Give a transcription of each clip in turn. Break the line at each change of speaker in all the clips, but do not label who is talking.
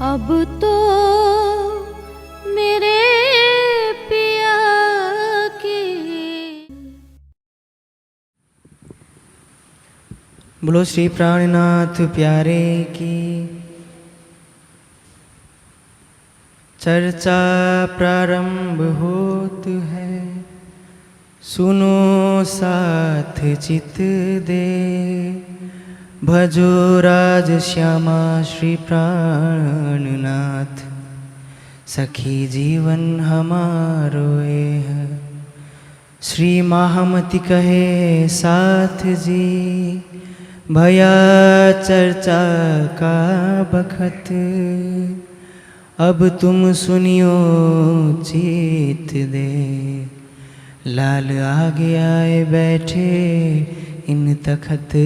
अब तो मेरे पिया के।
बोलो श्री प्राणनाथ प्यारे की। चर्चा प्रारंभ होत है, सुनो साथ चित दे। भजो राज श्यामा श्री प्राणनाथ, सखी जीवन हमारो है। श्री महामति कहे साथ जी, भया चर्चा का बखत। अब तुम सुनियो चित दे, लाल आगे आए बैठे इन तखत।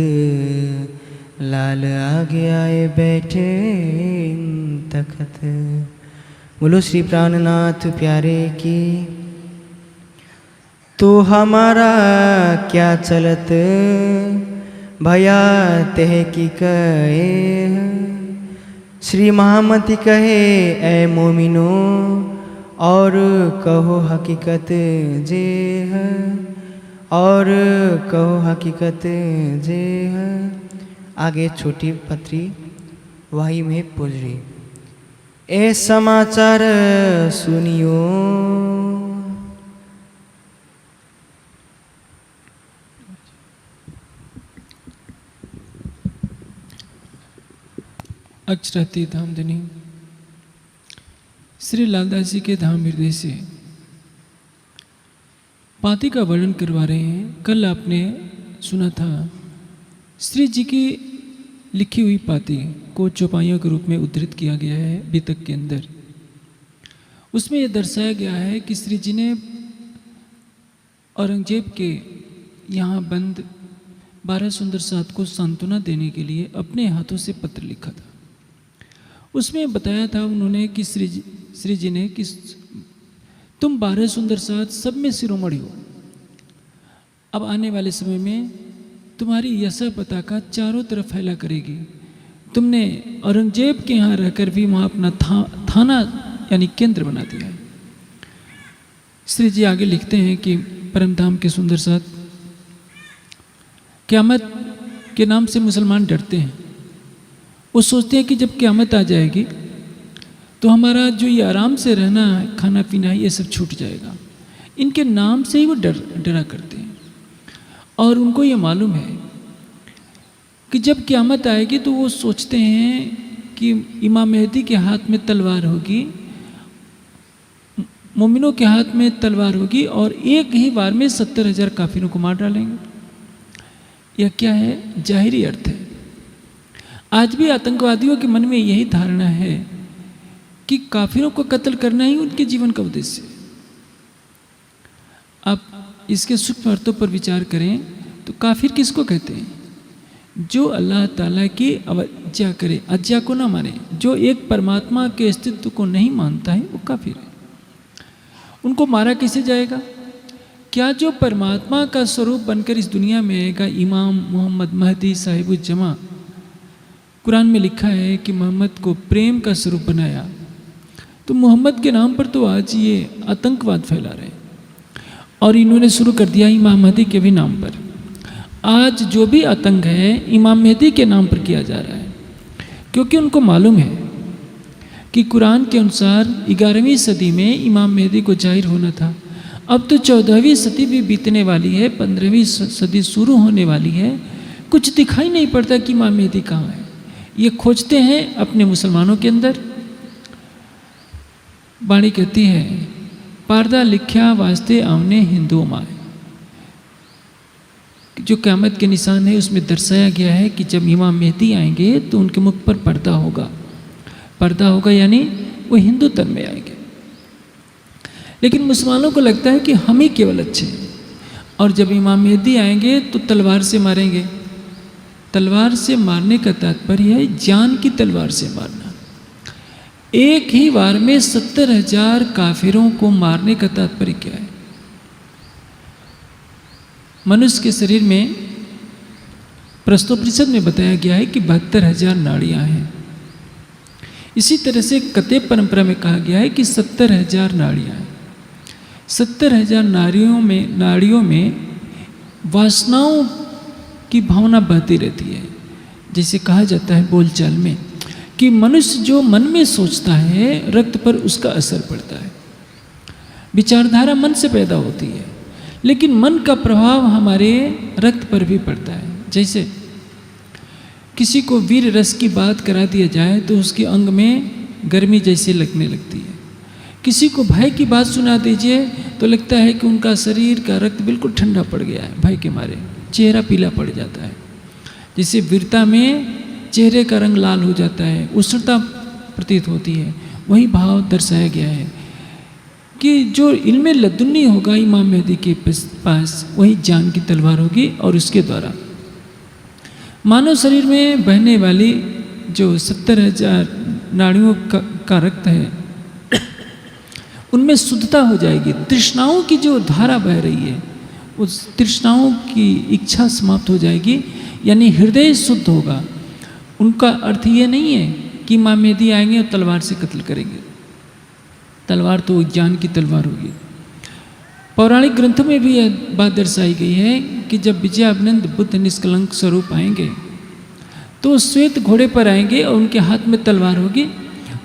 लाल आगे आए बैठे इन तखत। बोलो श्री प्राणनाथ प्यारे की। तो हमारा क्या चलत, भया तह की कहे। श्री महामति कहे ऐ मोमिनो, और कहो हकीकत जे है। और कहो हकीकत जे है। आगे छोटी पत्री वाही में पुल रही। ए समाचार सुनियो,
अक्षरती धामधनी श्री लालदास जी के धाम हृदय से पाती का वर्णन करवा रहे हैं। कल आपने सुना था श्री जी की लिखी हुई पाती को चौपाइयों के रूप में उद्धृत किया गया है बीतक के अंदर। उसमें यह दर्शाया गया है कि श्री जी ने औरंगजेब के यहाँ बंद 12 सुंदर साथ को सांत्वना देने के लिए अपने हाथों से पत्र लिखा था। उसमें बताया था उन्होंने कि श्री जी ने कि तुम 12 सुंदर साथ सब में शिरोमणि हो। अब आने वाले समय में तुम्हारी यशा पताका चारों तरफ फैला करेगी। तुमने औरंगजेब के यहाँ रहकर भी वहाँ अपना थाना यानी केंद्र बना दिया है। श्री जी आगे लिखते हैं कि परमधाम के सुंदर साथ, क़यामत के नाम से मुसलमान डरते हैं। वो सोचते हैं कि जब क़यामत आ जाएगी तो हमारा जो ये आराम से रहना है, खाना पीना है, ये सब छूट जाएगा। इनके नाम से ही वो डरा करते हैं। और उनको ये मालूम है कि जब क़यामत आएगी तो वो सोचते हैं कि इमाम मेहदी के हाथ में तलवार होगी, मोमिनों के हाथ में तलवार होगी और एक ही बार में 70,000 काफिरों को मार डालेंगे। यह क्या है? जाहिरी अर्थ है। आज भी आतंकवादियों के मन में यही धारणा है कि काफिरों को कत्ल करना ही उनके जीवन का उद्देश्य है। आप इसके सूक्ष्म अर्थों पर विचार करें तो काफिर किसको कहते हैं? जो अल्लाह ताला की अवज्ञा करे, आज्ञा को ना माने, जो एक परमात्मा के अस्तित्व को नहीं मानता है, वो काफिर है। उनको मारा कैसे जाएगा? क्या जो परमात्मा का स्वरूप बनकर इस दुनिया में आएगा, इमाम मोहम्मद महदी साहिबुल जमा, कुरान में लिखा है कि मोहम्मद को प्रेम का स्वरूप बनाया, तो मोहम्मद के नाम पर तो आज ये आतंकवाद फैला रहे हैं। और इन्होंने शुरू कर दिया इमाम महदी के भी नाम पर। आज जो भी आतंक है इमाम महदी के नाम पर किया जा रहा है, क्योंकि उनको मालूम है कि कुरान के अनुसार 11वीं सदी में इमाम महदी को जाहिर होना था। अब तो 14वीं सदी भी बीतने वाली है, 15वीं सदी शुरू होने वाली है। कुछ दिखाई नहीं पड़ता कि इमाम महदी कहाँ है। ये खोजते हैं अपने मुसलमानों के अंदर। बाणी कहती है, पर्दा लिख्या वास्ते आवने हिंदुओं माए। जो क़यामत के निशान है उसमें दर्शाया गया है कि जब इमाम मेहदी आएंगे तो उनके मुख पर पर्दा होगा। पर्दा होगा यानी वो हिंदू तन में आएंगे। लेकिन मुसलमानों को लगता है कि हम ही केवल अच्छे हैं, और जब इमाम मेहदी आएंगे तो तलवार से मारेंगे। तलवार से मारने का तात्पर्य है जान की तलवार से मारना। एक ही बार में 70,000 काफिरों को मारने का तात्पर्य क्या है? मनुष्य के शरीर में प्रश्नोपनिषद में बताया गया है कि 72,000 नाड़ियां हैं। इसी तरह से कतेब परंपरा में कहा गया है कि 70,000 नाड़ियाँ हैं। 70,000 नाड़ियों में वासनाओं की भावना बहती रहती है। जैसे कहा जाता है बोलचाल में कि मनुष्य जो मन में सोचता है रक्त पर उसका असर पड़ता है। विचारधारा मन से पैदा होती है, लेकिन मन का प्रभाव हमारे रक्त पर भी पड़ता है। जैसे किसी को वीर रस की बात करा दिया जाए तो उसके अंग में गर्मी जैसी लगने लगती है। किसी को भय की बात सुना दीजिए तो लगता है कि उनका शरीर का रक्त बिल्कुल ठंडा पड़ गया है, भय के मारे चेहरा पीला पड़ जाता है। जैसे वीरता में चेहरे का रंग लाल हो जाता है, उष्णता प्रतीत होती है। वही भाव दर्शाया गया है कि जो इल्मे लदुन्नी होगा इमाम मेहदी के पास, वही जान की तलवार होगी और उसके द्वारा मानव शरीर में बहने वाली जो 70,000 नाड़ियों का रक्त है उनमें शुद्धता हो जाएगी। तृष्णाओं की जो धारा बह रही है उस तृष्णाओं की इच्छा समाप्त हो जाएगी, यानी हृदय शुद्ध होगा। उनका अर्थ ये नहीं है कि इमाम मेहदी आएंगे और तलवार से कत्ल करेंगे। तलवार तो ज्ञान की तलवार होगी। पौराणिक ग्रंथों में भी यह बात दर्शाई गई है कि जब विजयानंद बुद्ध निष्कलंक स्वरूप आएंगे तो श्वेत घोड़े पर आएंगे और उनके हाथ में तलवार होगी,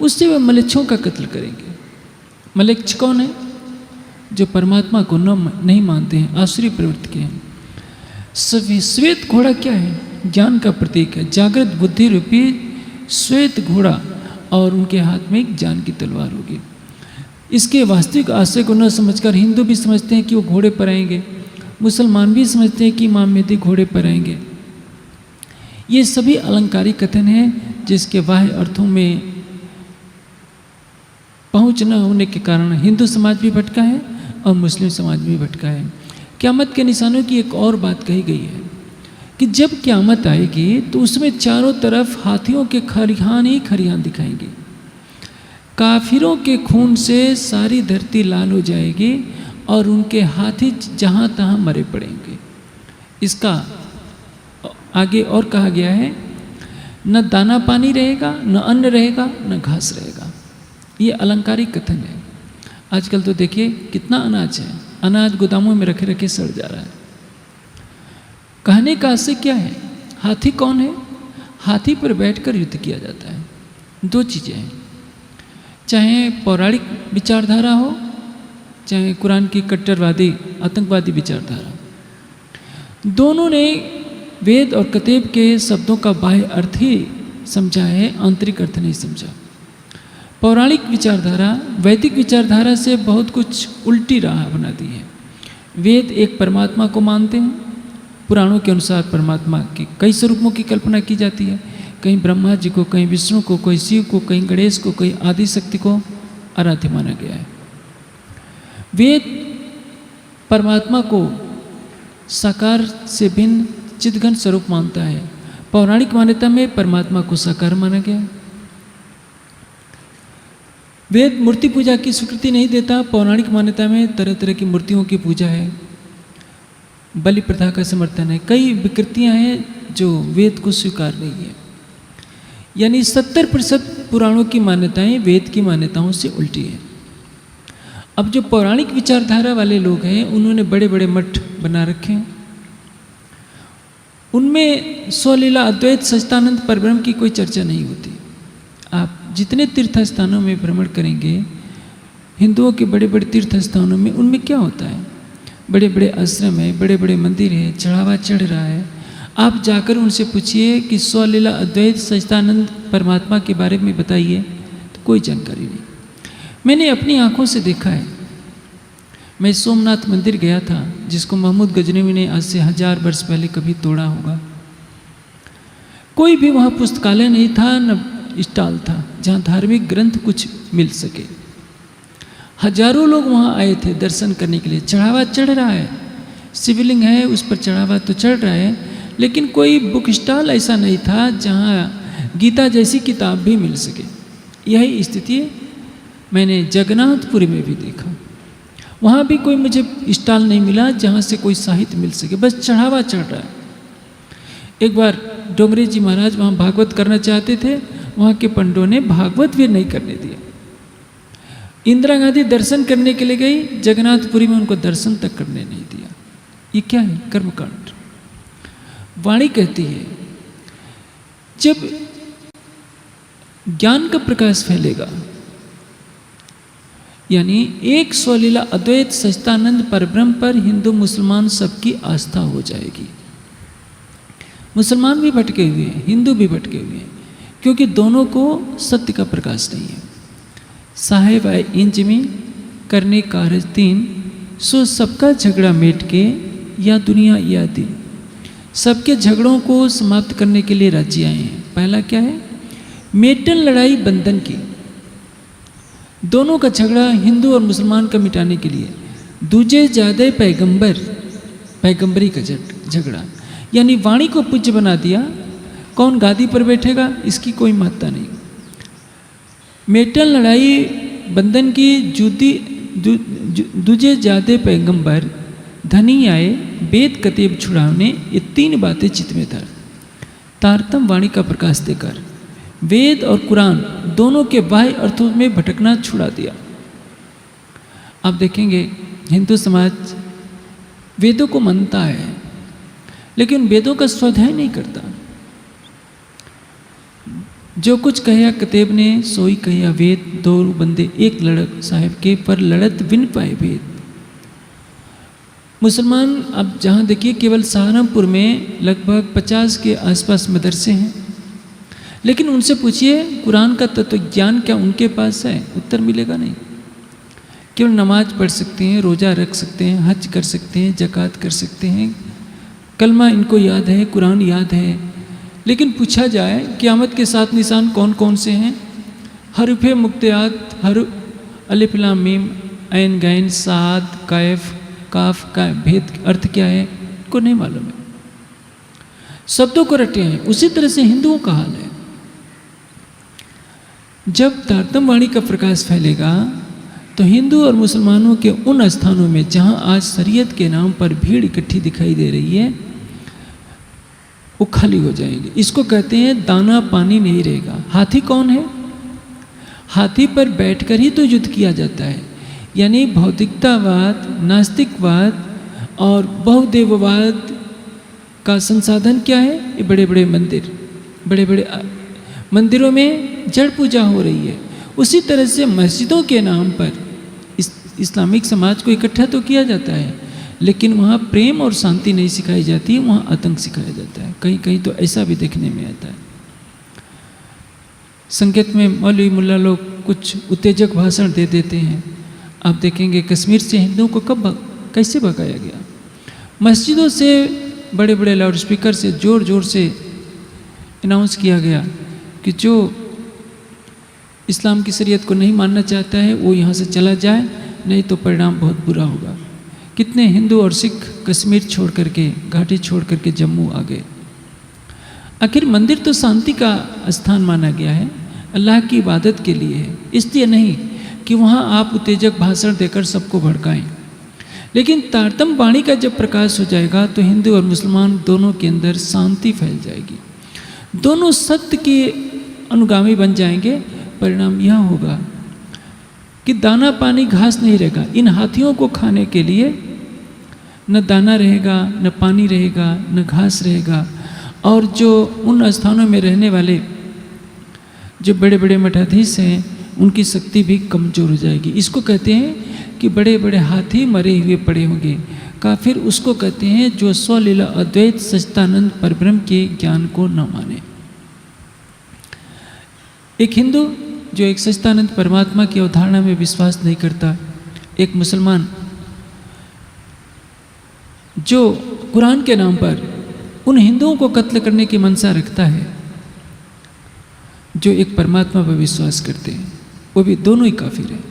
उससे वह मलेच्छों का कत्ल करेंगे। मलेच्छ कौन है? जो परमात्मा को नहीं मानते हैं, आसुरी प्रवृत्ति के हैं। श्वेत घोड़ा क्या है? ज्ञान का प्रतीक है। जागृत बुद्धि रूपी श्वेत घोड़ा और उनके हाथ में एक ज्ञान की तलवार होगी। इसके वास्तविक आशय को न समझकर हिंदू भी समझते हैं कि वो घोड़े पर आएंगे, मुसलमान भी समझते हैं कि इमाम मेहदी घोड़े पर आएंगे। ये सभी अलंकारिक कथन हैं जिसके बाह्य अर्थों में पहुँच न होने के कारण हिंदू समाज भी भटका है और मुस्लिम समाज भी भटका है। क़यामत के निशानों की एक और बात कही गई है कि जब क़यामत आएगी तो उसमें चारों तरफ हाथियों के खरिहान ही खरिहान दिखाएंगे। काफिरों के खून से सारी धरती लाल हो जाएगी और उनके हाथी जहाँ तहाँ मरे पड़ेंगे। इसका आगे और कहा गया है, न दाना पानी रहेगा, न अन्न रहेगा, न घास रहेगा। ये अलंकारिक कथन है। आजकल तो देखिए कितना अनाज है, अनाज गोदामों में रखे रखे सड़ जा रहा है। कहने का आशय क्या है? हाथी कौन है? हाथी पर बैठकर युद्ध किया जाता है। दो चीज़ें हैं, चाहे पौराणिक विचारधारा हो, चाहे कुरान की कट्टरवादी आतंकवादी विचारधारा, दोनों ने वेद और कतेब के शब्दों का बाह्य अर्थ ही समझा है, आंतरिक अर्थ नहीं समझा। पौराणिक विचारधारा वैदिक विचारधारा से बहुत कुछ उल्टी राह बना दी है। वेद एक परमात्मा को मानते हैं, पुराणों के अनुसार परमात्मा के कई स्वरूपों की कल्पना की जाती है। कहीं ब्रह्मा जी को, कहीं विष्णु को, कहीं शिव को, कहीं गणेश को, कहीं आदि शक्ति को आराध्य माना गया है। वेद परमात्मा को साकार से भिन्न चिदघन स्वरूप मानता है। पौराणिक मान्यता में परमात्मा को साकार माना गया है। वेद मूर्ति पूजा की स्वीकृति नहीं देता। पौराणिक मान्यता में तरह तरह की मूर्तियों की पूजा है, बलि प्रथा का समर्थन है। कई विकृतियां हैं जो वेद को स्वीकार नहीं है। यानी 70% पुराणों की मान्यताएं वेद की मान्यताओं से उल्टी है। अब जो पौराणिक विचारधारा वाले लोग हैं उन्होंने बड़े बड़े मठ बना रखे हैं। उनमें स्वलीला अद्वैत सच्चिदानंद परब्रह्म की कोई चर्चा नहीं होती। आप जितने तीर्थ स्थानों में भ्रमण करेंगे, हिंदुओं के बड़े बड़े तीर्थ स्थानों में, उनमें क्या होता है? बड़े बड़े आश्रम है, बड़े बड़े मंदिर है, चढ़ावा चढ़ रहा है। आप जाकर उनसे पूछिए कि स्वलीला अद्वैत सच्चिदानंद परमात्मा के बारे में बताइए, तो कोई जानकारी नहीं। मैंने अपनी आंखों से देखा है। मैं सोमनाथ मंदिर गया था जिसको महमूद गजनवी ने आज से 1000 वर्ष पहले कभी तोड़ा होगा। कोई भी वहाँ पुस्तकालय नहीं था, न स्टॉल था जहाँ धार्मिक ग्रंथ कुछ मिल सके। हजारों लोग वहाँ आए थे दर्शन करने के लिए। चढ़ावा चढ़ रहा है, शिवलिंग है, उस पर चढ़ावा तो चढ़ रहा है, लेकिन कोई बुक स्टॉल ऐसा नहीं था जहाँ गीता जैसी किताब भी मिल सके। यही स्थिति मैंने जगन्नाथपुरी में भी देखा। वहाँ भी कोई मुझे स्टॉल नहीं मिला जहाँ से कोई साहित्य मिल सके, बस चढ़ावा चढ़ रहा है। एक बार डोंगरे जी महाराज वहाँ भागवत करना चाहते थे वहाँ के पंडों ने भागवत भी नहीं करने दिया। इंदिरा गांधी दर्शन करने के लिए गई, जगन्नाथपुरी में उनको दर्शन तक करने नहीं दिया। ये क्या है? कर्मकांड। वाणी कहती है जब ज्ञान का प्रकाश फैलेगा, यानी एक स्वलीला अद्वैत सच्चिदानंद परब्रह्म पर हिंदू मुसलमान सबकी आस्था हो जाएगी। मुसलमान भी भटके हुए हैं, हिंदू भी भटके हुए हैं, क्योंकि दोनों को सत्य का प्रकाश नहीं है। साहेब आए इंच में करने कारज तीन, सो सबका झगड़ा मेट के या दुनिया या दिन। सबके झगड़ों को समाप्त करने के लिए राज्य आए हैं। पहला क्या है? मेटन लड़ाई बंधन की, दोनों का झगड़ा हिंदू और मुसलमान का मिटाने के लिए। दूजे ज्यादा पैगंबरी का झगड़ा, यानी वाणी को पूज्य बना दिया। कौन गादी पर बैठेगा इसकी कोई महत्ता नहीं। मेटन लड़ाई बंधन की, दूजे ज्यादा पैगंबर, धनी आए वेद कतेब छुड़ावने, ये तीन बातें चित्त में धर। तारतम वाणी का प्रकाश देकर वेद और कुरान दोनों के बाह्य अर्थों में भटकना छुड़ा दिया। आप देखेंगे हिंदू समाज वेदों को मानता है, लेकिन वेदों का स्वाध्याय नहीं करता। जो कुछ कहा कतेब ने सोई कहिया वेद, दो बंदे एक लड़क साहिब के, पर लड़त बिन पाए वेद। मुसलमान अब जहाँ देखिए केवल सहारनपुर में लगभग 50 के आसपास मदरसे हैं, लेकिन उनसे पूछिए कुरान का तत्व ज्ञान क्या उनके पास है? उत्तर मिलेगा नहीं। केवल नमाज पढ़ सकते हैं, रोज़ा रख सकते हैं, हज कर सकते हैं, ज़कात कर सकते हैं, कलमा इनको याद है, कुरान याद है, लेकिन पूछा जाए क़यामत के 7 निशान कौन कौन से हैं? हरुफे मुक्तियात, अलिफ लाम मीम, ऐन गैन, साद, कैफ, काफ का भेद अर्थ क्या है को नहीं मालूम है। शब्दों को रटे हैं। उसी तरह से हिंदुओं का हाल है। जब तारतम वाणी का प्रकाश फैलेगा तो हिंदू और मुसलमानों के उन स्थानों में जहां आज शरीयत के नाम पर भीड़ इकट्ठी दिखाई दे रही है वो खाली हो जाएंगे। इसको कहते हैं दाना पानी नहीं रहेगा। हाथी कौन है? हाथी पर बैठकर ही तो युद्ध किया जाता है। यानी भौतिकतावाद, नास्तिकवाद और बहुदेववाद का संसाधन क्या है? ये बड़े बड़े मंदिर, बड़े बड़े मंदिरों में जड़ पूजा हो रही है। उसी तरह से मस्जिदों के नाम पर इस्लामिक समाज को इकट्ठा तो किया जाता है, लेकिन वहाँ प्रेम और शांति नहीं सिखाई जाती, वहाँ आतंक सिखाया जाता है। कहीं कहीं तो ऐसा भी देखने में आता है। संकेत में मौलवी मुल्ला लोग कुछ उत्तेजक भाषण दे देते हैं। आप देखेंगे कश्मीर से हिंदुओं को कैसे भगाया गया। मस्जिदों से बड़े बड़े लाउड स्पीकर से जोर जोर से अनाउंस किया गया कि जो इस्लाम की शरीयत को नहीं मानना चाहता है वो यहाँ से चला जाए, नहीं तो परिणाम बहुत बुरा होगा। कितने हिंदू और सिख कश्मीर छोड़ करके, घाटी छोड़ करके जम्मू आ गए। आखिर मंदिर तो शांति का स्थान माना गया है, अल्लाह की इबादत के लिए है, इसलिए नहीं कि वहाँ आप उत्तेजक भाषण देकर सबको भड़काएं। लेकिन तारतम वाणी का जब प्रकाश हो जाएगा तो हिंदू और मुसलमान दोनों के अंदर शांति फैल जाएगी, दोनों सत्य के अनुगामी बन जाएंगे। परिणाम यह होगा कि दाना पानी घास नहीं रहेगा। इन हाथियों को खाने के लिए न दाना रहेगा, न पानी रहेगा, न घास रहेगा। और जो उन स्थानों में रहने वाले जो बड़े बड़े मठाधीश हैं उनकी शक्ति भी कमज़ोर हो जाएगी। इसको कहते हैं कि बड़े बड़े हाथी मरे हुए पड़े होंगे। काफिर उसको कहते हैं जो स्वलीला अद्वैत सच्चिदानंद परब्रह्म के ज्ञान को न माने। एक हिंदू जो एक सच्चिदानंद परमात्मा की अवधारणा में विश्वास नहीं करता, एक मुसलमान जो कुरान के नाम पर उन हिंदुओं को कत्ल करने की मंशा रखता है, जो एक परमात्मा पर विश्वास करते हैं, वो भी दोनों ही काफिर हैं।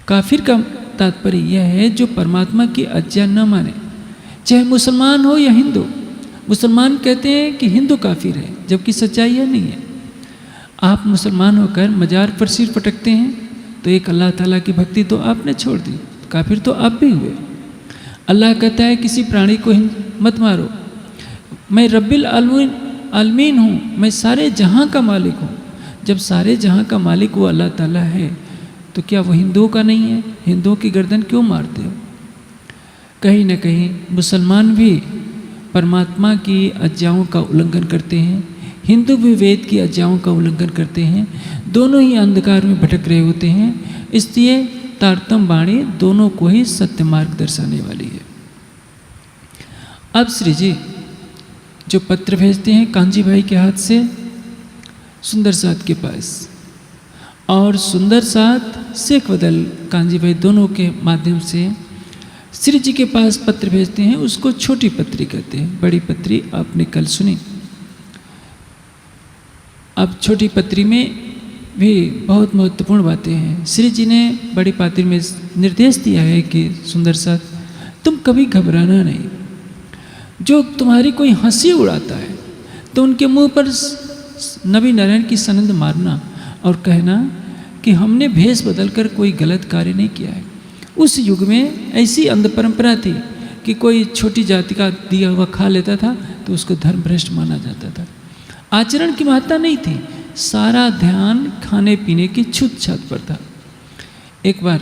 काफिर का तात्पर्य यह है जो परमात्मा की आज्ञा न माने, चाहे मुसलमान हो या हिंदू। मुसलमान कहते हैं कि हिंदू काफिर है, जबकि सच्चाई यह नहीं है। आप मुसलमान होकर मजार पर सिर पटकते हैं तो एक अल्लाह ताला की भक्ति तो आपने छोड़ दी, काफिर तो आप भी हुए। अल्लाह कहता है किसी प्राणी को मत मारो, मैं रब्बिल आलमीन हूँ, मैं सारे जहाँ का मालिक हूँ, जब सारे जहाँ का मालिक वो अल्लाह ताला है तो क्या वो हिंदुओं का नहीं है? हिंदुओं की गर्दन क्यों मारते हो? कहीं न कहीं मुसलमान भी परमात्मा की आज्ञाओं का उल्लंघन करते हैं, हिंदू भी वेद की आज्ञाओं का उल्लंघन करते हैं, दोनों ही अंधकार में भटक रहे होते हैं। इसलिए तारतम वाणी दोनों को ही सत्य मार्ग दर्शाने वाली है। अब श्री जी जो पत्र भेजते हैं कांजी भाई के हाथ से सुंदर साथ के पास, और सुंदर साथ शेख बदल कांजी भाई दोनों के माध्यम से श्री जी के पास पत्र भेजते हैं। उसको छोटी पत्री कहते हैं, बड़ी पत्री आपने कल सुनी। अब छोटी पत्री में भी बहुत महत्वपूर्ण बातें हैं। श्री जी ने बड़ी पत्री में निर्देश दिया है कि सुंदर साथ तुम कभी घबराना नहीं, जो तुम्हारी कोई हंसी उड़ाता है तो उनके मुंह पर नबी नारायण की सनंद मारना और कहना कि हमने भेष बदलकर कोई गलत कार्य नहीं किया है। उस युग में ऐसी अंध परंपरा थी कि कोई छोटी जाति का दिया हुआ खा लेता था तो उसको धर्म भ्रष्ट माना जाता था। आचरण की महत्ता नहीं थी, सारा ध्यान खाने पीने की छूत छात पर था। एक बार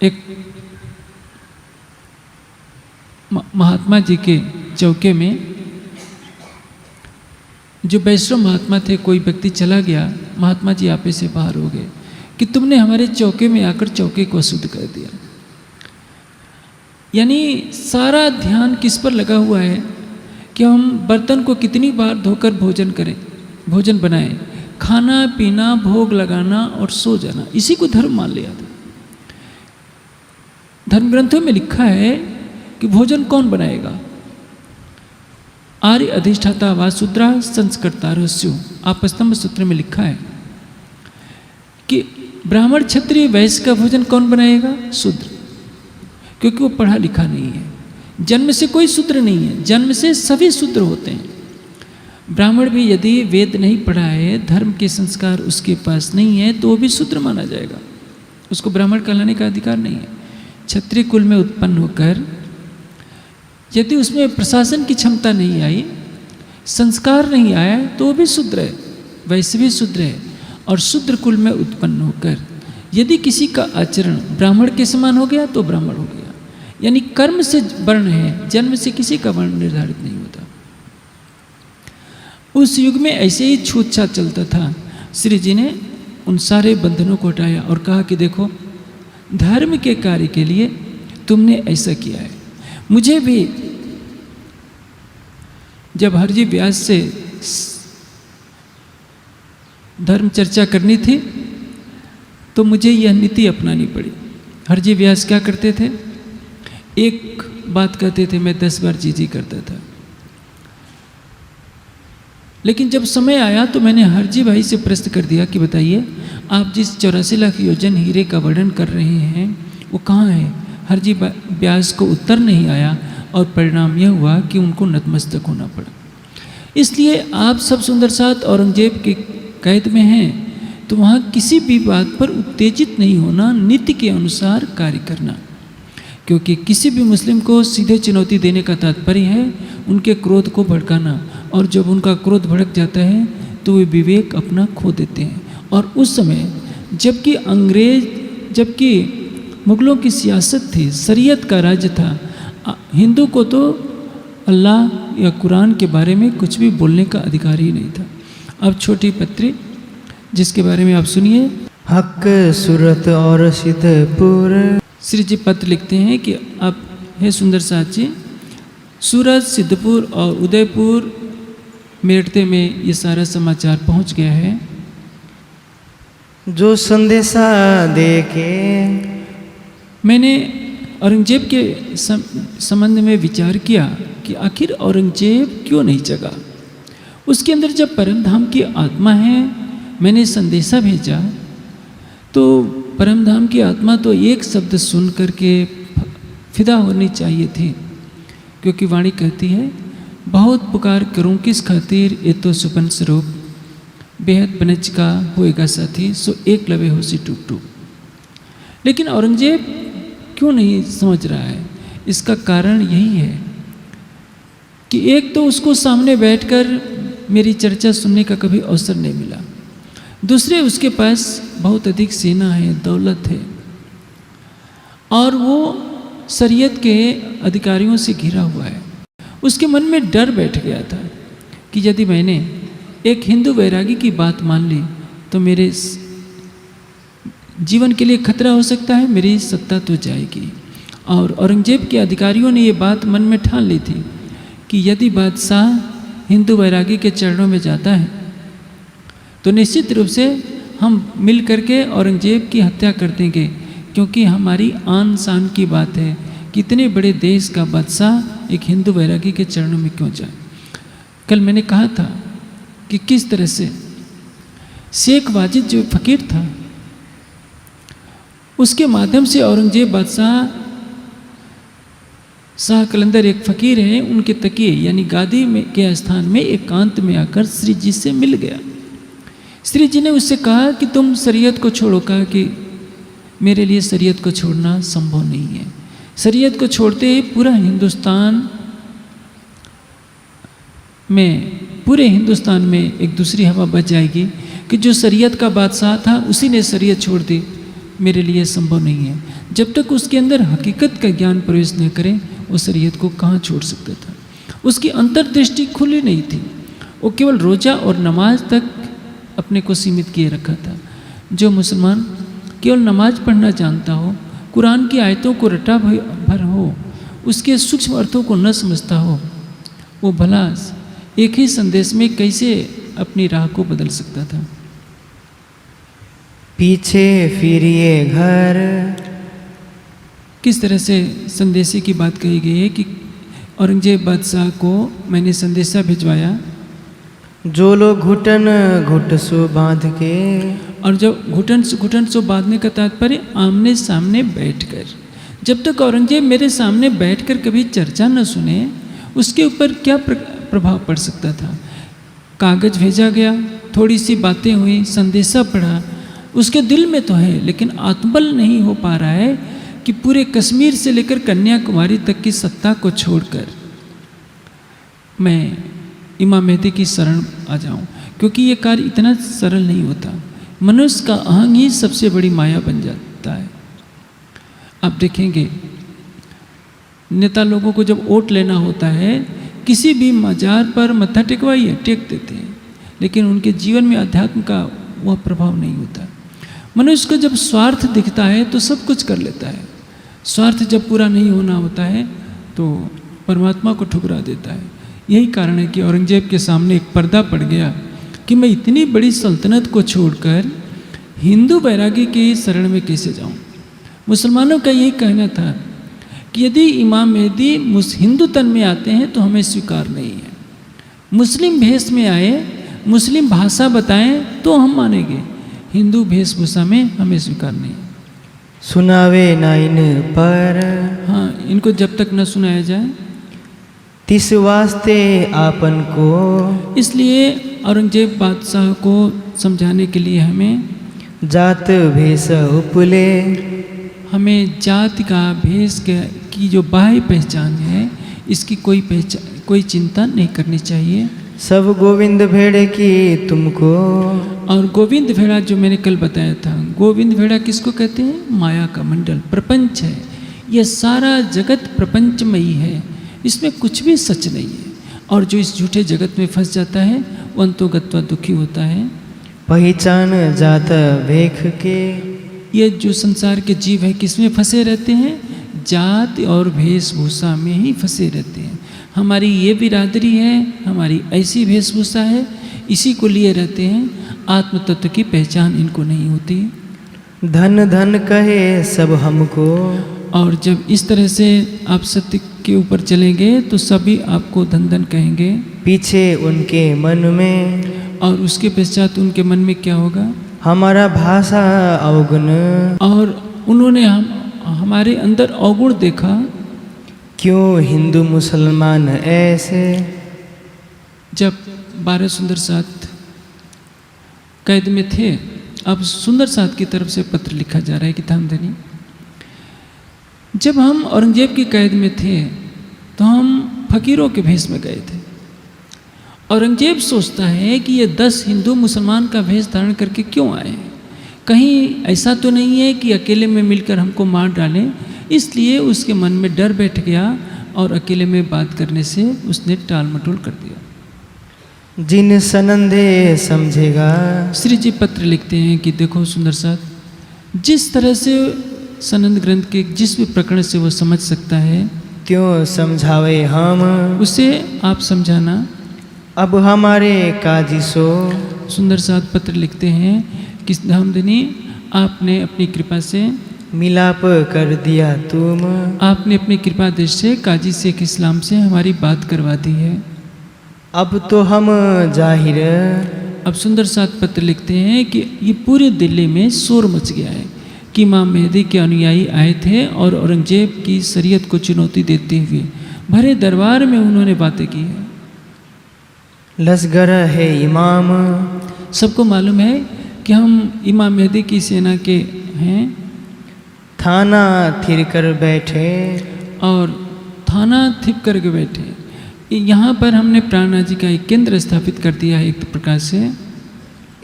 एक महात्मा जी के चौके में जो वैष्णव महात्मा थे, कोई व्यक्ति चला गया, महात्मा जी आपे से बाहर हो गए कि तुमने हमारे चौके में आकर चौके को अशुद्ध कर दिया। यानी सारा ध्यान किस पर लगा हुआ है कि हम बर्तन को कितनी बार धोकर भोजन करें, भोजन बनाएं, खाना पीना, भोग लगाना और सो जाना, इसी को धर्म मान लिया था। धर्म ग्रंथों में लिखा है कि भोजन कौन बनाएगा? आर्य अधिष्ठाता व शूद्रा संस्कृता रहस्यु, आपस्तंभ सूत्र में लिखा है कि ब्राह्मण क्षत्रिय वैश्य का भोजन कौन बनाएगा? शूद्र, क्योंकि वो पढ़ा लिखा नहीं है। जन्म से कोई शूद्र नहीं है, जन्म से सभी शूद्र होते हैं। ब्राह्मण भी यदि वेद नहीं पढ़ा है, धर्म के संस्कार उसके पास नहीं है, तो वो भी शूद्र माना जाएगा, उसको ब्राह्मण कहलाने का अधिकार नहीं है। क्षत्रिय कुल में उत्पन्न होकर यदि उसमें प्रशासन की क्षमता नहीं आई, संस्कार नहीं आया, तो वो भी शूद्र है, वैसे भी शूद्र है। और शूद्र कुल में उत्पन्न होकर यदि किसी का आचरण ब्राह्मण के समान हो गया तो ब्राह्मण हो गया। यानी कर्म से वर्ण है, जन्म से किसी का वर्ण निर्धारित नहीं होता। उस युग में ऐसे ही छूतछात चलता था। श्री जी ने उन सारे बंधनों को हटाया और कहा कि देखो, धर्म के कार्य के लिए तुमने ऐसा किया है। मुझे भी जब हरजी व्यास से धर्म चर्चा करनी थी तो मुझे यह नीति अपनानी पड़ी। हरजी व्यास क्या करते थे? एक बात कहते थे, मैं 10 बार जी करता था। लेकिन जब समय आया तो मैंने हरजी भाई से प्रश्न कर दिया कि बताइए, आप जिस 84 लाख योजन हीरे का वर्णन कर रहे हैं वो कहाँ है? हरजी व्यास को उत्तर नहीं आया और परिणाम यह हुआ कि उनको नतमस्तक होना पड़ा। इसलिए आप सब सुंदर साथ औरंगजेब के कैद में हैं तो वहाँ किसी भी बात पर उत्तेजित नहीं होना, नीति के अनुसार कार्य करना। क्योंकि किसी भी मुस्लिम को सीधे चुनौती देने का तात्पर्य है उनके क्रोध को भड़काना, और जब उनका क्रोध भड़क जाता है तो वे विवेक अपना खो देते हैं। और उस समय जबकि मुगलों की सियासत थी, शरीयत का राज्य था, हिंदू को तो अल्लाह या कुरान के बारे में कुछ भी बोलने का अधिकार ही नहीं था। अब छोटी पत्री जिसके बारे में आप सुनिए।
हक सूरत और सिद्धपुर।
श्री जी पत्र लिखते हैं कि अब हे सुंदर साथ जी, सूरत, सिद्धपुर और उदयपुर मेरठे में ये सारा समाचार पहुंच गया है।
जो संदेशा दे के
मैंने औरंगजेब के संबंध में विचार किया कि आखिर औरंगजेब क्यों नहीं जगा। उसके अंदर जब परम धाम की आत्मा है, मैंने संदेशा भेजा तो परम धाम की आत्मा तो एक शब्द सुन करके फिदा होनी चाहिए थी, क्योंकि वाणी कहती है, बहुत पुकार करूं किस खातिर, ये तो सुपन स्वरूप बेहद बनज का होएगा साथी, सो एक लवे हो सी टूक टूक। लेकिन औरंगजेब क्यों नहीं समझ रहा है? इसका कारण यही है कि एक तो उसको सामने बैठकर मेरी चर्चा सुनने का कभी अवसर नहीं मिला। दूसरे, उसके पास बहुत अधिक सेना है, दौलत है, और वो शरीयत के अधिकारियों से घिरा हुआ है। उसके मन में डर बैठ गया था कि यदि मैंने एक हिंदू वैरागी की बात मान ली तो मेरे जीवन के लिए खतरा हो सकता है, मेरी सत्ता तो जाएगी। और औरंगजेब के अधिकारियों ने ये बात मन में ठान ली थी कि यदि बादशाह हिंदू वैरागी के चरणों में जाता है तो निश्चित रूप से हम मिल करके औरंगजेब की हत्या कर देंगे, क्योंकि हमारी आन शान की बात है कि इतने बड़े देश का बादशाह एक हिंदू वैरागी के चरणों में क्यों जाए। कल मैंने कहा था कि किस तरह से शेख वाजिद जो फकीर था, उसके माध्यम से औरंगजेब बादशाह शाह कलंदर एक फकीर हैं, उनके तकिए यानी गादी में के स्थान में एकांत में आकर श्री जी से मिल गया। श्री जी ने उससे कहा कि तुम शरीयत को छोड़ो। कहा कि मेरे लिए शरीयत को छोड़ना संभव नहीं है। शरीयत को छोड़ते ही पूरे हिंदुस्तान में एक दूसरी हवा बच जाएगी कि जो शरीयत का बादशाह था उसी ने शरीयत छोड़ दी। मेरे लिए संभव नहीं है। जब तक उसके अंदर हकीकत का ज्ञान प्रवेश न करे वो शरीयत को कहाँ छोड़ सकता था। उसकी अंतर्दृष्टि खुली नहीं थी। वो केवल रोज़ा और नमाज तक अपने को सीमित किए रखा था। जो मुसलमान केवल नमाज पढ़ना जानता हो, कुरान की आयतों को रटा भर हो, उसके सूक्ष्म अर्थों को न समझता हो, वो भला एक ही संदेश में कैसे अपनी राह को बदल सकता था।
पीछे फिरिए घर।
किस तरह से संदेशे की बात कही गई है कि औरंगजेब बादशाह को मैंने संदेशा भिजवाया,
जो लोग घुटन घुटसो बांध के।
और जब घुटन सो बांधने का तात्पर्य आमने सामने बैठकर। जब तक औरंगजेब मेरे सामने बैठकर कभी चर्चा न सुने, उसके ऊपर क्या प्रभाव पड़ सकता था। कागज भेजा गया, थोड़ी सी बातें हुई, संदेशा पढ़ा, उसके दिल में तो है लेकिन आत्मबल नहीं हो पा रहा है कि पूरे कश्मीर से लेकर कन्याकुमारी तक की सत्ता को छोड़कर मैं इमाम मेहदी की शरण आ जाऊं, क्योंकि ये कार्य इतना सरल नहीं होता। मनुष्य का अहंग ही सबसे बड़ी माया बन जाता है। आप देखेंगे नेता लोगों को जब वोट लेना होता है, किसी भी मजार पर मत्था टेकवाइए, टेक देते हैं, लेकिन उनके जीवन में अध्यात्म का वह प्रभाव नहीं होता। मनुष्य को जब स्वार्थ दिखता है तो सब कुछ कर लेता है। स्वार्थ जब पूरा नहीं होना होता है तो परमात्मा को ठुकरा देता है। यही कारण है कि औरंगजेब के सामने एक पर्दा पड़ गया कि मैं इतनी बड़ी सल्तनत को छोड़कर हिंदू वैरागी की शरण में कैसे जाऊं। मुसलमानों का यही कहना था कि यदि इमाम मेहदी हिंदू तन में आते हैं तो हमें स्वीकार नहीं है। मुस्लिम भेष में आए, मुस्लिम भाषा बताएं तो हम मानेंगे, हिंदू वेशभूषा में हमें स्वीकार नहीं।
सुनावे ना इन पर।
हाँ, इनको जब तक न सुनाया जाए
तिस वास्ते आपन को। इसलिए
औरंगजेब बादशाह को समझाने के लिए हमें
जात भेष उपले,
हमें जाति का भेष की जो बाह्य पहचान है इसकी कोई चिंता नहीं करनी चाहिए।
सब गोविंद भेड़े की तुमको।
और गोविंद भेड़ा जो मैंने कल बताया था, गोविंद भेड़ा किसको कहते हैं? माया का मंडल, प्रपंच है। यह सारा जगत प्रपंचमयी है, इसमें कुछ भी सच नहीं है। और जो इस झूठे जगत में फंस जाता है वो अंतोगत्वा दुखी होता है।
पहचान जात भेख के।
ये जो संसार के जीव है किसमें फंसे रहते हैं? जाति और वेशभूषा में ही फंसे रहते हैं। हमारी ये बिरादरी है, हमारी ऐसी वेशभूषा है, इसी को लिए रहते हैं। आत्म तत्व की पहचान इनको नहीं होती।
धन धन कहे सब हमको।
और जब इस तरह से आप सत्य के ऊपर चलेंगे तो सभी आपको धन धन कहेंगे।
पीछे उनके मन में।
और उसके पश्चात उनके मन में क्या होगा?
हमारा भाषा अवगुण।
और उन्होंने हमारे अंदर अवगुण देखा।
क्यों हिंदू मुसलमान ऐसे।
जब 12 सुंदर साथ कैद में थे, अब सुंदर साथ की तरफ से पत्र लिखा जा रहा है कि धामधनी, जब हम औरंगजेब की कैद में थे तो हम फकीरों के भेष में गए थे औरंगजेब सोचता है कि ये 10 हिंदू मुसलमान का वेश धारण करके क्यों आए, कहीं ऐसा तो नहीं है कि अकेले में मिलकर हमको मार डालें। इसलिए उसके मन में डर बैठ गया और अकेले में बात करने से उसने टाल मटोल कर दिया।
जिन सनंदे समझेगा।
श्री जी पत्र लिखते हैं कि देखो सुंदर साथ, जिस तरह से सनंद ग्रंथ के जिस भी प्रकरण से वो समझ सकता है
त्यों समझावे हम।
उसे आप समझाना।
अब हमारे काजी सो।
सुंदर साथ पत्र लिखते हैं कि धामधनी आपने अपनी कृपा से
मिलाप कर दिया तुम।
आपने अपनी कृपा दृष्टि से काजी शेख इस्लाम से हमारी बात करवा दी है।
अब तो हम जाहिर।
अब सुंदर साथ पत्र लिखते हैं कि ये पूरे दिल्ली में शोर मच गया है कि इमाम मेहदी के अनुयायी आए थे और औरंगजेब की शरीयत को चुनौती देते हुए भरे दरबार में उन्होंने बातें की है।
लश्कर है इमाम।
सबको मालूम है कि हम इमाम मेहदी की सेना के हैं।
थाना थिर कर बैठे।
और थाना थिप करके बैठे। यहाँ पर हमने प्राणनाथ जी का एक केंद्र स्थापित कर दिया है एक प्रकार से।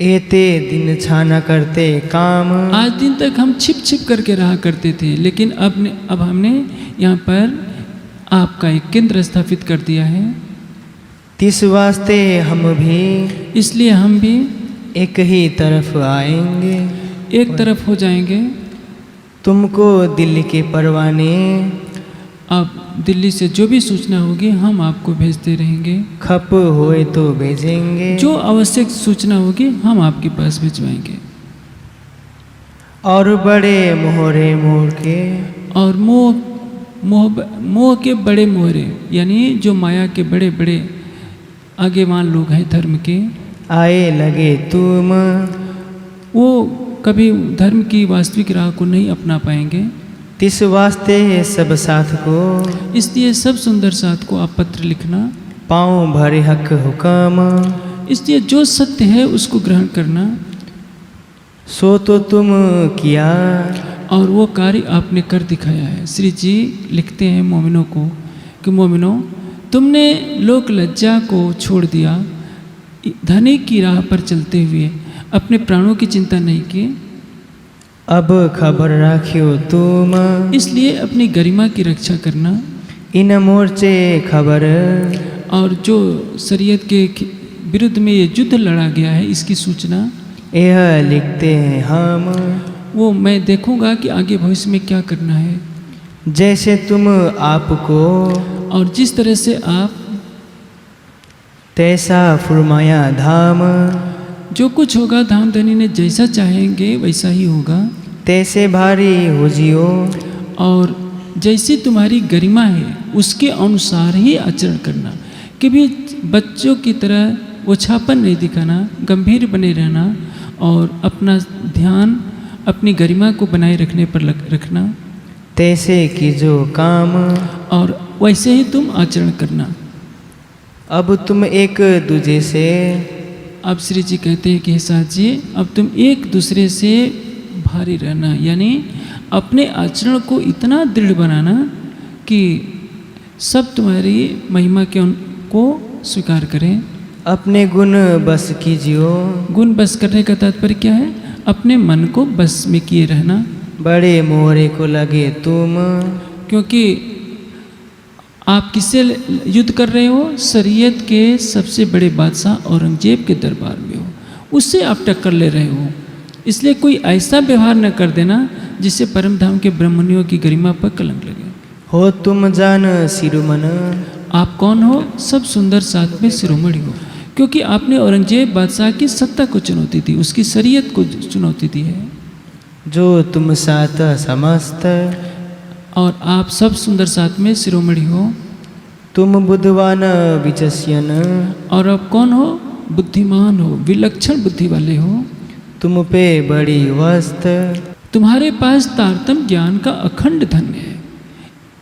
एते दिन छाना करते काम।
आज दिन तक हम छिप छिप करके रहा करते थे, लेकिन अब हमने यहाँ पर आपका एक केंद्र स्थापित कर दिया है।
तिस वास्ते हम भी।
इसलिए हम भी
एक ही तरफ आएंगे।
एक तरफ हो जाएंगे।
तुमको दिल्ली के परवाने।
अब दिल्ली से जो भी सूचना होगी हम आपको भेजते रहेंगे।
खप होए तो भेजेंगे।
जो आवश्यक सूचना होगी हम आपके पास भिजवाएंगे।
और बड़े मोहरे मोर के।
और मोह के बड़े मोहरे, यानी जो माया के बड़े बड़े आगेवान लोग हैं धर्म के,
आए लगे तुम।
वो कभी धर्म की वास्तविक राह को नहीं अपना पाएंगे।
तिस वास्ते सब साथ को।
इसलिए सब सुंदर साथ को आप पत्र लिखना।
पाँव भरे हक हुक्म।
इसलिए जो सत्य है उसको ग्रहण करना।
सो तो तुम किया।
और वो कार्य आपने कर दिखाया है। श्री जी लिखते हैं मोमिनों को कि मोमिनों, तुमने लोक लज्जा को छोड़ दिया, धनी की राह पर चलते हुए अपने प्राणों की चिंता नहीं की।
अब खबर राखियो तुम।
इसलिए अपनी गरिमा की रक्षा करना।
इन मोर्चे खबर।
और जो शरीयत के विरुद्ध में ये युद्ध लड़ा गया है इसकी सूचना
यह लिखते हैं हम।
वो मैं देखूंगा कि आगे भविष्य में क्या करना है।
जैसे तुम आपको।
और जिस तरह से आप
तैसा फुरमाया धाम।
जो कुछ होगा धाम धनी ने जैसा चाहेंगे वैसा ही होगा।
तैसे भारी हो जियो।
और जैसी तुम्हारी गरिमा है उसके अनुसार ही आचरण करना। कभी बच्चों की तरह ओछापन नहीं दिखाना, गंभीर बने रहना और अपना ध्यान अपनी गरिमा को बनाए रखने पर रखना।
तैसे की जो काम।
और वैसे ही तुम आचरण करना।
अब तुम एक दूजे से।
अब श्री जी कहते हैं कि साथ जी अब तुम एक दूसरे से भारी रहना, यानी अपने आचरण को इतना दृढ़ बनाना कि सब तुम्हारी महिमा के को स्वीकार करें।
अपने गुण बस कीजियो।
गुण बस करने का तात्पर्य क्या है? अपने मन को बस में किए रहना।
बड़े मोहरे को लगे तुम।
क्योंकि आप किससे युद्ध कर रहे हो? शरीयत के सबसे बड़े बादशाह औरंगजेब के दरबार में हो, उससे आप टक्कर ले रहे हो। इसलिए कोई ऐसा व्यवहार न कर देना जिससे परम धाम के ब्रह्मणियों की गरिमा पर कलंक लगे।
हो तुम जान शिरोमण।
आप कौन हो? सब सुंदर साथ में शिरोमणि हो। क्योंकि आपने औरंगजेब बादशाह की सत्ता को चुनौती दी, उसकी शरीयत को चुनौती दी है।
जो तुम साथ समस्त।
और आप सब सुंदर साथ में शिरोमणि हो।
तुम बुद्धवान विचस्यन।
और आप कौन हो? बुद्धिमान हो, विलक्षण बुद्धि वाले हो।
तुम पे बड़ी वस्त।
तुम्हारे पास तारतम ज्ञान का अखंड धन है।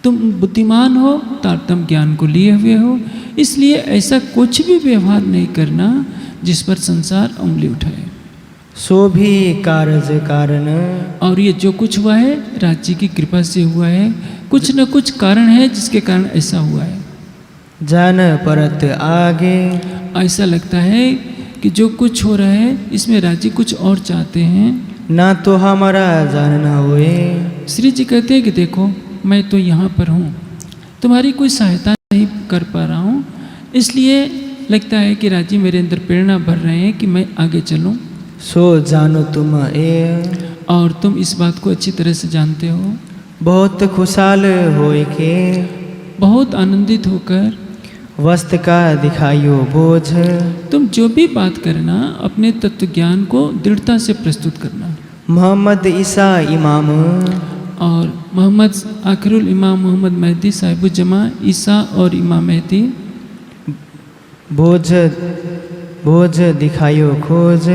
तुम बुद्धिमान हो, तारतम ज्ञान को लिए हुए हो। इसलिए ऐसा कुछ भी व्यवहार नहीं करना जिस पर संसार उंगली उठाए।
सो भी कारज कारण।
और ये जो कुछ हुआ है राज्य की कृपा से हुआ है। कुछ न कुछ कारण है जिसके कारण ऐसा हुआ है।
जान परत आगे।
ऐसा लगता है कि जो कुछ हो रहा है इसमें राजी कुछ और चाहते हैं।
ना तो हमारा जानना हुए।
श्री जी कहते हैं कि देखो मैं तो यहाँ पर हूँ, तुम्हारी कोई सहायता नहीं कर पा रहा हूँ, इसलिए लगता है कि राजी मेरे अंदर प्रेरणा भर रहे हैं कि मैं आगे चलूँ।
सो जानो तुम ए।
और तुम इस बात को अच्छी तरह से जानते हो।
बहुत खुशहाल होए के।
बहुत आनंदित होकर
वस्त का दिखाइयो बोझ।
तुम जो भी बात करना अपने तत्व ज्ञान को दृढ़ता से प्रस्तुत करना।
मोहम्मद ईसा इमाम।
और मोहम्मद आखिरुल इमाम मोहम्मद मेहदी साहिबुज्जमा ईसा और इमाम मेहदी।
बोझ बोझ दिखाइयो खोज।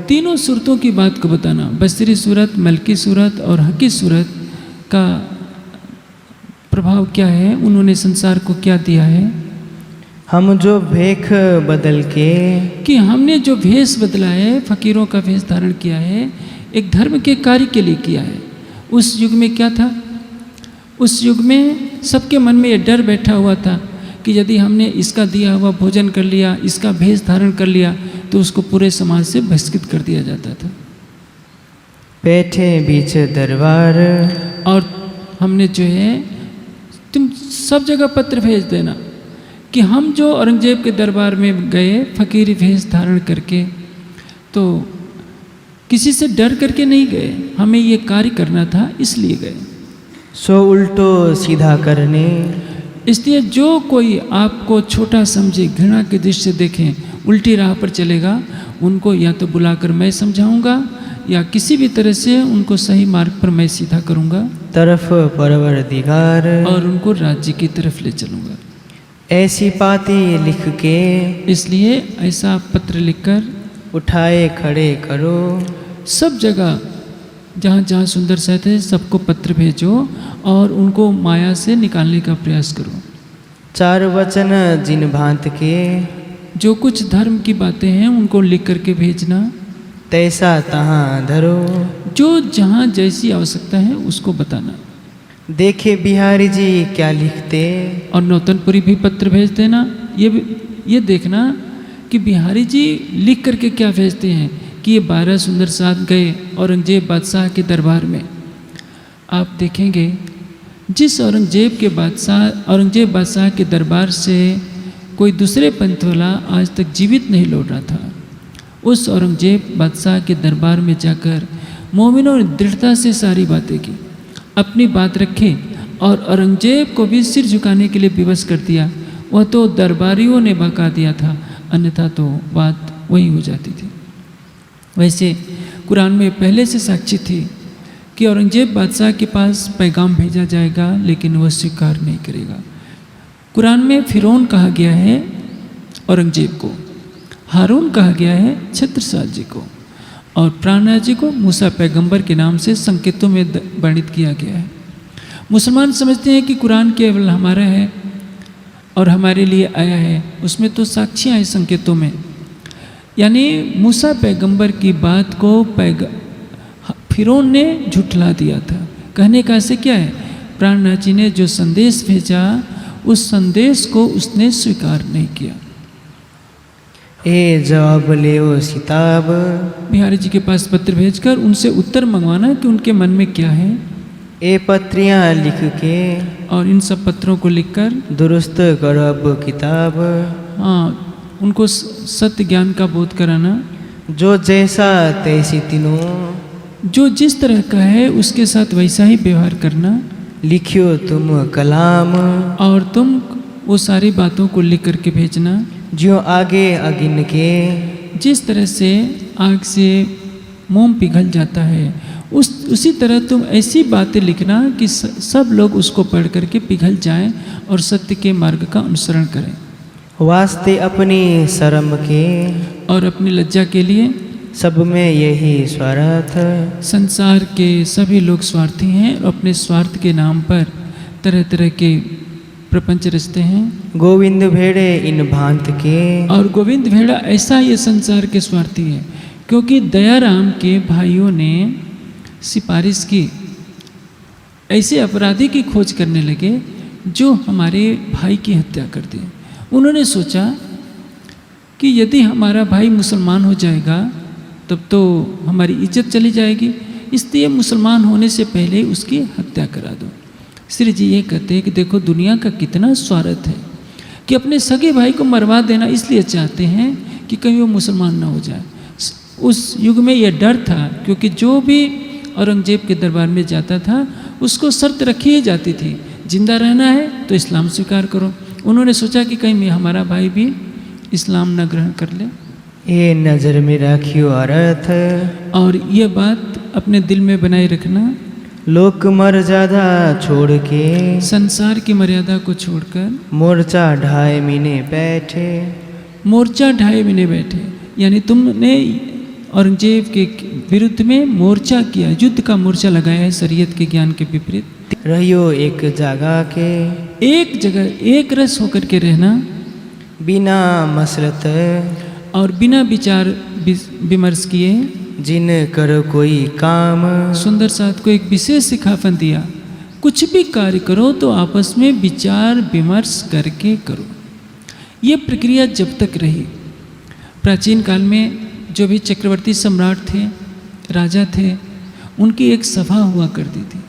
तीनों सूरतों की बात को बताना, बसरी सूरत, मलकी सूरत और हकी सूरत का प्रभाव क्या है, उन्होंने संसार को क्या दिया है।
हम जो भेख बदल के।
कि हमने जो भेष बदला है, फकीरों का भेष धारण किया है, एक धर्म के कार्य के लिए किया है। उस युग में क्या था, उस युग में सबके मन में ये डर बैठा हुआ था कि यदि हमने इसका दिया हुआ भोजन कर लिया, इसका भेष धारण कर लिया, तो उसको पूरे समाज से बहिष्कृत कर दिया जाता था।
बैठे बीच दरबार।
और हमने जो है, तुम सब जगह पत्र भेज देना कि हम जो औरंगजेब के दरबार में गए फकीरी भेष धारण करके, तो किसी से डर करके नहीं गए, हमें ये कार्य करना था इसलिए गए।
सो उल्टो सीधा करने।
इसलिए जो कोई आपको छोटा समझे, घृणा की दृष्टि से देखें, उल्टी राह पर चलेगा, उनको या तो बुलाकर मैं समझाऊंगा या किसी भी तरह से उनको सही मार्ग पर मैं सीधा करूंगा
तरफ परवरदिगार।
और उनको राज्य की तरफ ले चलूंगा।
ऐसी पाती लिख के।
इसलिए ऐसा पत्र लिखकर
उठाए खड़े करो।
सब जगह जहाँ जहाँ सुंदर सहते हैं सबको पत्र भेजो और उनको माया से निकालने का प्रयास करो।
चार वचन जिन भांत के।
जो कुछ धर्म की बातें हैं उनको लिख करके भेजना।
तैसा तहाँ धरो।
जो जहाँ जैसी आवश्यकता है उसको बताना।
देखे बिहारी जी क्या लिखते।
और नौतनपुरी भी पत्र भेज देना। ये देखना कि बिहारी जी लिख करके क्या भेजते हैं कि ये 12 सुंदर साथ गए औरंगजेब बादशाह के दरबार में। आप देखेंगे जिस औरंगजेब बादशाह के दरबार से कोई दूसरे पंथ वाला आज तक जीवित नहीं लौट रहा था, उस औरंगजेब बादशाह के दरबार में जाकर मोमिनों ने दृढ़ता से सारी बातें की, अपनी बात रखी और औरंगजेब को भी सिर झुकाने के लिए विवश कर दिया। वह तो दरबारियों ने बका दिया था, अन्यथा तो बात वही हो जाती थी। वैसे कुरान में पहले से साक्षी थी कि औरंगजेब बादशाह के पास पैगाम भेजा जाएगा, लेकिन वह स्वीकार नहीं करेगा। कुरान में फिरौन कहा गया है औरंगजेब को, हारून कहा गया है छत्रसाल जी को, और प्राणनाथ जी को मूसा पैगंबर के नाम से संकेतों में वर्णित किया गया है। मुसलमान समझते हैं कि कुरान केवल हमारा है और हमारे लिए आया है, उसमें तो साक्षियाँ हैं संकेतों में। यानी मूसा पैगंबर की बात को फिरौन ने झुठला दिया था। कहने का ऐसे क्या है, प्राणनाथ जी ने जो संदेश भेजा उस संदेश को उसने स्वीकार नहीं किया।
ए जवाब ले ओ सिताब।
बिहारी जी के पास पत्र भेजकर उनसे उत्तर मंगवाना कि उनके मन में क्या है।
ए पत्रियाँ लिख के।
और इन सब पत्रों को लिखकर
दुरुस्त करो अब किताब।
हाँ, उनको सत्य ज्ञान का बोध कराना।
जो जैसा तैसी तीनों।
जो जिस तरह का है उसके साथ वैसा ही व्यवहार करना।
लिखियो तुम कलाम।
और तुम वो सारी बातों को लिख करके भेजना।
जो आगे अगिन के।
जिस तरह से आग से मोम पिघल जाता है उसी तरह तुम ऐसी बातें लिखना कि सब लोग उसको पढ़ करके पिघल जाएं और सत्य के मार्ग का अनुसरण करें।
वास्ते अपनी शर्म के।
और अपनी लज्जा के लिए।
सब में यही स्वार्थ।
संसार के सभी लोग स्वार्थी हैं और अपने स्वार्थ के नाम पर तरह तरह के प्रपंच रचते हैं।
गोविंद भेड़े इन भांत के। और
गोविंद भेड़ा ऐसा ये संसार के स्वार्थी है, क्योंकि दयाराम के भाइयों ने सिफारिश की, ऐसे अपराधी की खोज करने लगे जो हमारे भाई की हत्या कर दे। उन्होंने सोचा कि यदि हमारा भाई मुसलमान हो जाएगा तब तो हमारी इज्जत चली जाएगी, इसलिए मुसलमान होने से पहले उसकी हत्या करा दो। श्री जी ये कहते हैं कि देखो दुनिया का कितना स्वार्थ है कि अपने सगे भाई को मरवा देना इसलिए चाहते हैं कि कहीं वो मुसलमान ना हो जाए। उस युग में यह डर था, क्योंकि जो भी औरंगजेब के दरबार में जाता था उसको शर्त रखी ही जाती थी, जिंदा रहना है तो इस्लाम स्वीकार करो। उन्होंने सोचा कि कहीं हमारा भाई भी इस्लाम न ग्रहण कर ले।
ये नजर में रखियो अर्थ,
और ये बात अपने दिल में बनाए रखना,
लोक मर्यादा छोड़ के
संसार की मर्यादा को छोड़कर
मोर्चा ढाए मीने बैठे।
मोर्चा ढाए मीने बैठे, यानी तुमने औरंगजेब के विरुद्ध में मोर्चा किया, युद्ध का मोर्चा लगाया है शरीयत के ज्ञान के विपरीत।
रहियो एक जगह के,
एक जगह एक रस होकर के रहना,
बिना मसरत
और बिना विचार विमर्श किए
जिन करो कोई काम।
सुंदर साथ को एक विशेष सिखावन दिया, कुछ भी कार्य करो तो आपस में विचार विमर्श करके करो। ये प्रक्रिया जब तक रही, प्राचीन काल में जो भी चक्रवर्ती सम्राट थे, राजा थे, उनकी एक सभा हुआ करती थी।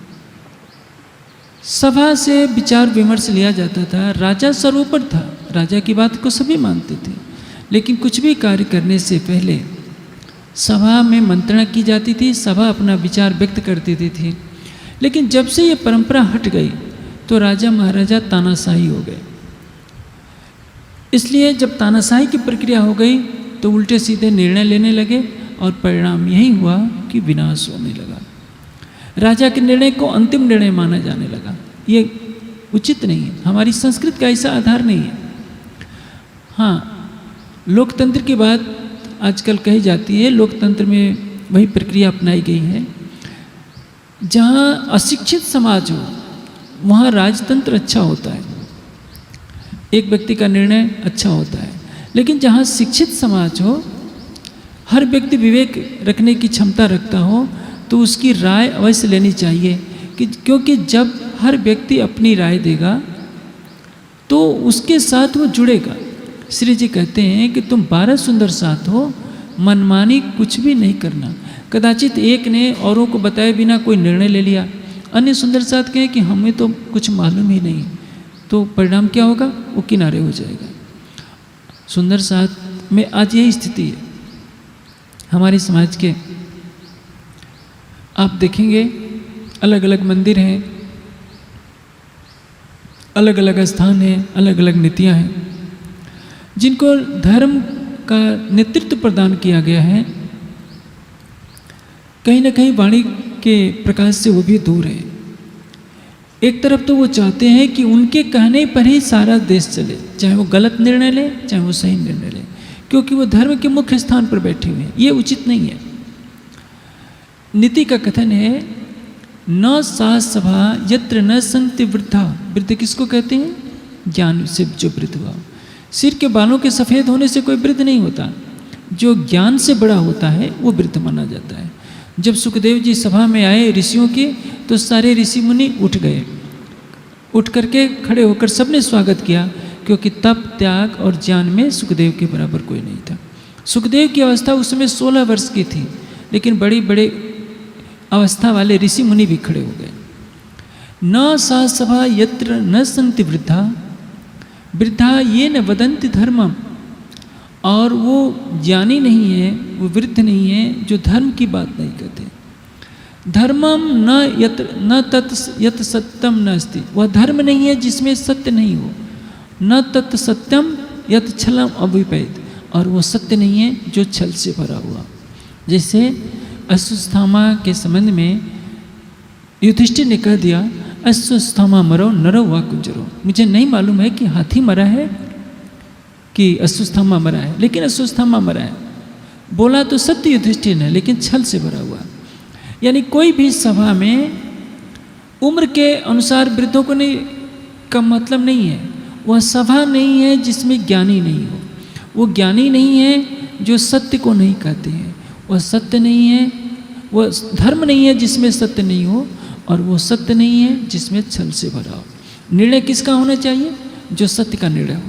सभा से विचार विमर्श लिया जाता था। राजा सर्वोपरि था, राजा की बात को सभी मानते थे, लेकिन कुछ भी कार्य करने से पहले सभा में मंत्रणा की जाती थी, सभा अपना विचार व्यक्त कर देती थी। लेकिन जब से ये परंपरा हट गई तो राजा महाराजा तानाशाही हो गए। इसलिए जब तानाशाही की प्रक्रिया हो गई तो उल्टे सीधे निर्णय लेने लगे और परिणाम यही हुआ कि विनाश होने लगा। राजा के निर्णय को अंतिम निर्णय माना जाने लगा। ये उचित नहीं है, हमारी संस्कृति का ऐसा आधार नहीं है। हाँ, लोकतंत्र की बात आजकल कही जाती है, लोकतंत्र में वही प्रक्रिया अपनाई गई है। जहाँ अशिक्षित समाज हो वहाँ राजतंत्र अच्छा होता है, एक व्यक्ति का निर्णय अच्छा होता है। लेकिन जहाँ शिक्षित समाज हो, हर व्यक्ति विवेक रखने की क्षमता रखता हो, तो उसकी राय अवश्य लेनी चाहिए क्योंकि जब हर व्यक्ति अपनी राय देगा तो उसके साथ वो जुड़ेगा। श्री जी कहते हैं कि तुम 12 सुंदर साथ हो, मनमानी कुछ भी नहीं करना। कदाचित एक ने औरों को बताए बिना कोई निर्णय ले लिया, अन्य सुंदर साथ कहें कि हमें तो कुछ मालूम ही नहीं, तो परिणाम क्या होगा? वो किनारे हो जाएगा। सुंदर साथ में आज यही स्थिति है हमारे समाज के। आप देखेंगे अलग अलग मंदिर हैं, अलग अलग स्थान हैं, अलग अलग नीतियां हैं, जिनको धर्म का नेतृत्व प्रदान किया गया है। कहीं ना कहीं वाणी के प्रकाश से वो भी दूर है। एक तरफ तो वो चाहते हैं कि उनके कहने पर ही सारा देश चले, चाहे वो गलत निर्णय ले चाहे वो सही निर्णय ले, क्योंकि वो धर्म के मुख्य स्थान पर बैठे हुए हैं। ये उचित नहीं है। नीति का कथन है, न सा सभा यत्र न संति वृद्धा। वृद्ध किसको कहते हैं? ज्ञान से जो वृद्ध हुआ। सिर के बालों के सफ़ेद होने से कोई वृद्ध नहीं होता, जो ज्ञान से बड़ा होता है वो वृद्ध माना जाता है। जब सुखदेव जी सभा में आए ऋषियों के, तो सारे ऋषि मुनि उठ गए, उठ करके खड़े होकर सबने स्वागत किया, क्योंकि तप त्याग और ज्ञान में सुखदेव के बराबर कोई नहीं था। सुखदेव की अवस्था उस समय 16 वर्ष की थी, लेकिन बड़ी बड़े अवस्था वाले ऋषि मुनि भी खड़े हो गए। न सा सभा यत्र न संति वृद्धा, वृद्धा ये न वदंति धर्मम। और वो ज्ञानी नहीं है, वो वृद्ध नहीं है जो धर्म की बात नहीं कहते। धर्मम न यत सत्यम न अस्ति, वह धर्म नहीं है जिसमें सत्य नहीं हो। न तत् सत्यम यत छलम अभिपेद, और वो सत्य नहीं है जो छल से भरा हुआ। जैसे अश्वत्थामा के संबंध में युधिष्ठिर ने कह दिया, अश्वत्थामा मरो नरो वा कुंजरो। मुझे नहीं मालूम है कि हाथी मरा है कि अश्वत्थामा मरा है, लेकिन अश्वत्थामा मरा है। बोला तो सत्य युधिष्ठिर ने, लेकिन छल से भरा हुआ। यानी कोई भी सभा में उम्र के अनुसार वृद्धों को नहीं का मतलब नहीं है। वह सभा नहीं है जिसमें ज्ञानी नहीं हो। वो ज्ञानी नहीं है जो सत्य को नहीं कहते हैं। वह सत्य नहीं है, वह धर्म नहीं है जिसमें सत्य नहीं हो, और वो सत्य नहीं है जिसमें छल से भरा हो। निर्णय किसका होना चाहिए? जो सत्य का निर्णय हो।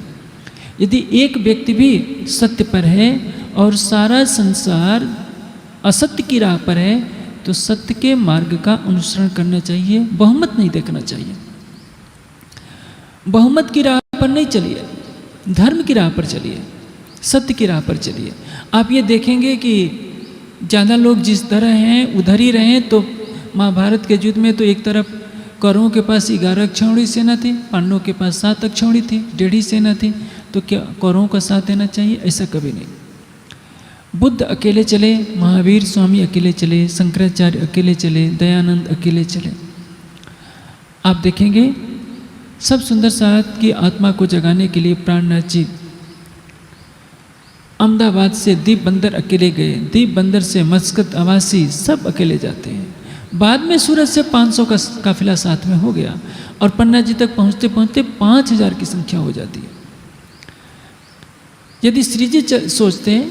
यदि एक व्यक्ति भी सत्य पर है और सारा संसार असत्य की राह पर है तो सत्य के मार्ग का अनुसरण करना चाहिए, बहुमत नहीं देखना चाहिए। बहुमत की राह पर नहीं चलिए, धर्म की राह पर चलिए, सत्य की राह पर चलिए। आप ये देखेंगे कि ज़्यादा लोग जिस तरह हैं उधर ही रहें। तो महाभारत के युद्ध में तो एक तरफ कौरवों के पास 11 अक्षौहिणी सेना थी, पांडवों के पास 7 अक्षौहिणी थी, 1.5 सेना थी। तो क्या कौरवों का साथ देना चाहिए? ऐसा कभी नहीं। बुद्ध अकेले चले, महावीर स्वामी अकेले चले, शंकराचार्य अकेले चले, दयानंद अकेले चले। आप देखेंगे सब सुंदर साथ की आत्मा को जगाने के लिए प्राणनाथ जी अहमदाबाद से दीप बंदर अकेले गए, दीप बंदर से मस्कत आवासी सब अकेले जाते हैं। बाद में सूरत से 500 का काफिला साथ में हो गया और पन्ना जी तक पहुंचते पहुंचते 5000 की संख्या हो जाती है। यदि श्री जी सोचते हैं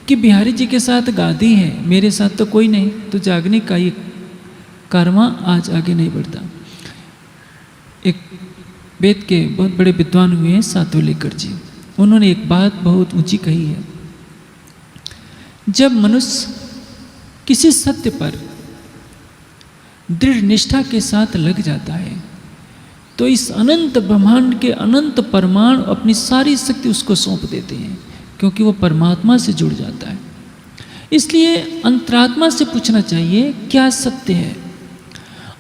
कि बिहारी जी के साथ गादी है, मेरे साथ तो कोई नहीं, तो जागने का ये कारवां आज आगे नहीं बढ़ता। एक वेद के बहुत बड़े विद्वान हुए हैं सातवलेकर जी, उन्होंने एक बात बहुत ऊंची कही है। जब मनुष्य किसी सत्य पर दृढ़ निष्ठा के साथ लग जाता है तो इस अनंत ब्रह्मांड के अनंत परमाणु अपनी सारी शक्ति उसको सौंप देते हैं, क्योंकि वो परमात्मा से जुड़ जाता है। इसलिए अंतरात्मा से पूछना चाहिए क्या सत्य है,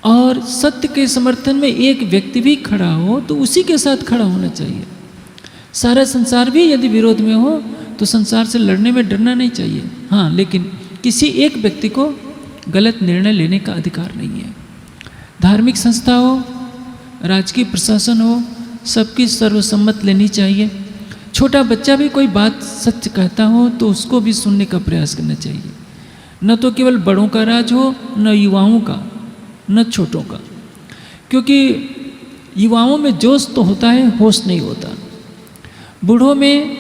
और सत्य के समर्थन में एक व्यक्ति भी खड़ा हो तो उसी के साथ खड़ा होना चाहिए। सारा संसार भी यदि विरोध में हो तो संसार से लड़ने में डरना नहीं चाहिए। हाँ, लेकिन किसी एक व्यक्ति को गलत निर्णय लेने का अधिकार नहीं है। धार्मिक संस्था हो, राजकीय प्रशासन हो, सबकी सर्वसम्मत लेनी चाहिए। छोटा बच्चा भी कोई बात सच कहता हो तो उसको भी सुनने का प्रयास करना चाहिए। न तो केवल बड़ों का राज हो, न युवाओं का, न छोटों का, क्योंकि युवाओं में जोश तो होता है, होश नहीं होता। बूढ़ों में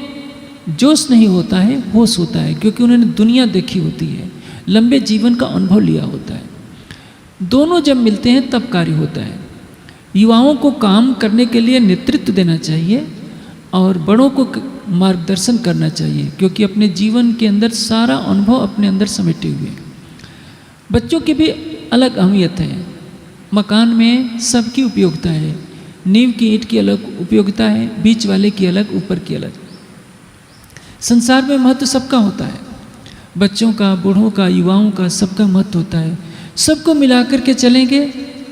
जोश नहीं होता है, होश होता है, क्योंकि उन्होंने दुनिया देखी होती है, लंबे जीवन का अनुभव लिया होता है। दोनों जब मिलते हैं तब कार्य होता है। युवाओं को काम करने के लिए नेतृत्व देना चाहिए और बड़ों को मार्गदर्शन करना चाहिए, क्योंकि अपने जीवन के अंदर सारा अनुभव अपने अंदर समेटे हुए। बच्चों की भी अलग अहमियत है। मकान में सबकी उपयोगिता है। नींव की ईंट की अलग उपयोगिता है, बीच वाले की अलग, ऊपर की अलग। संसार में महत्व सबका होता है, बच्चों का, बूढ़ों का, युवाओं का, सबका महत्व होता है। सबको मिलाकर के चलेंगे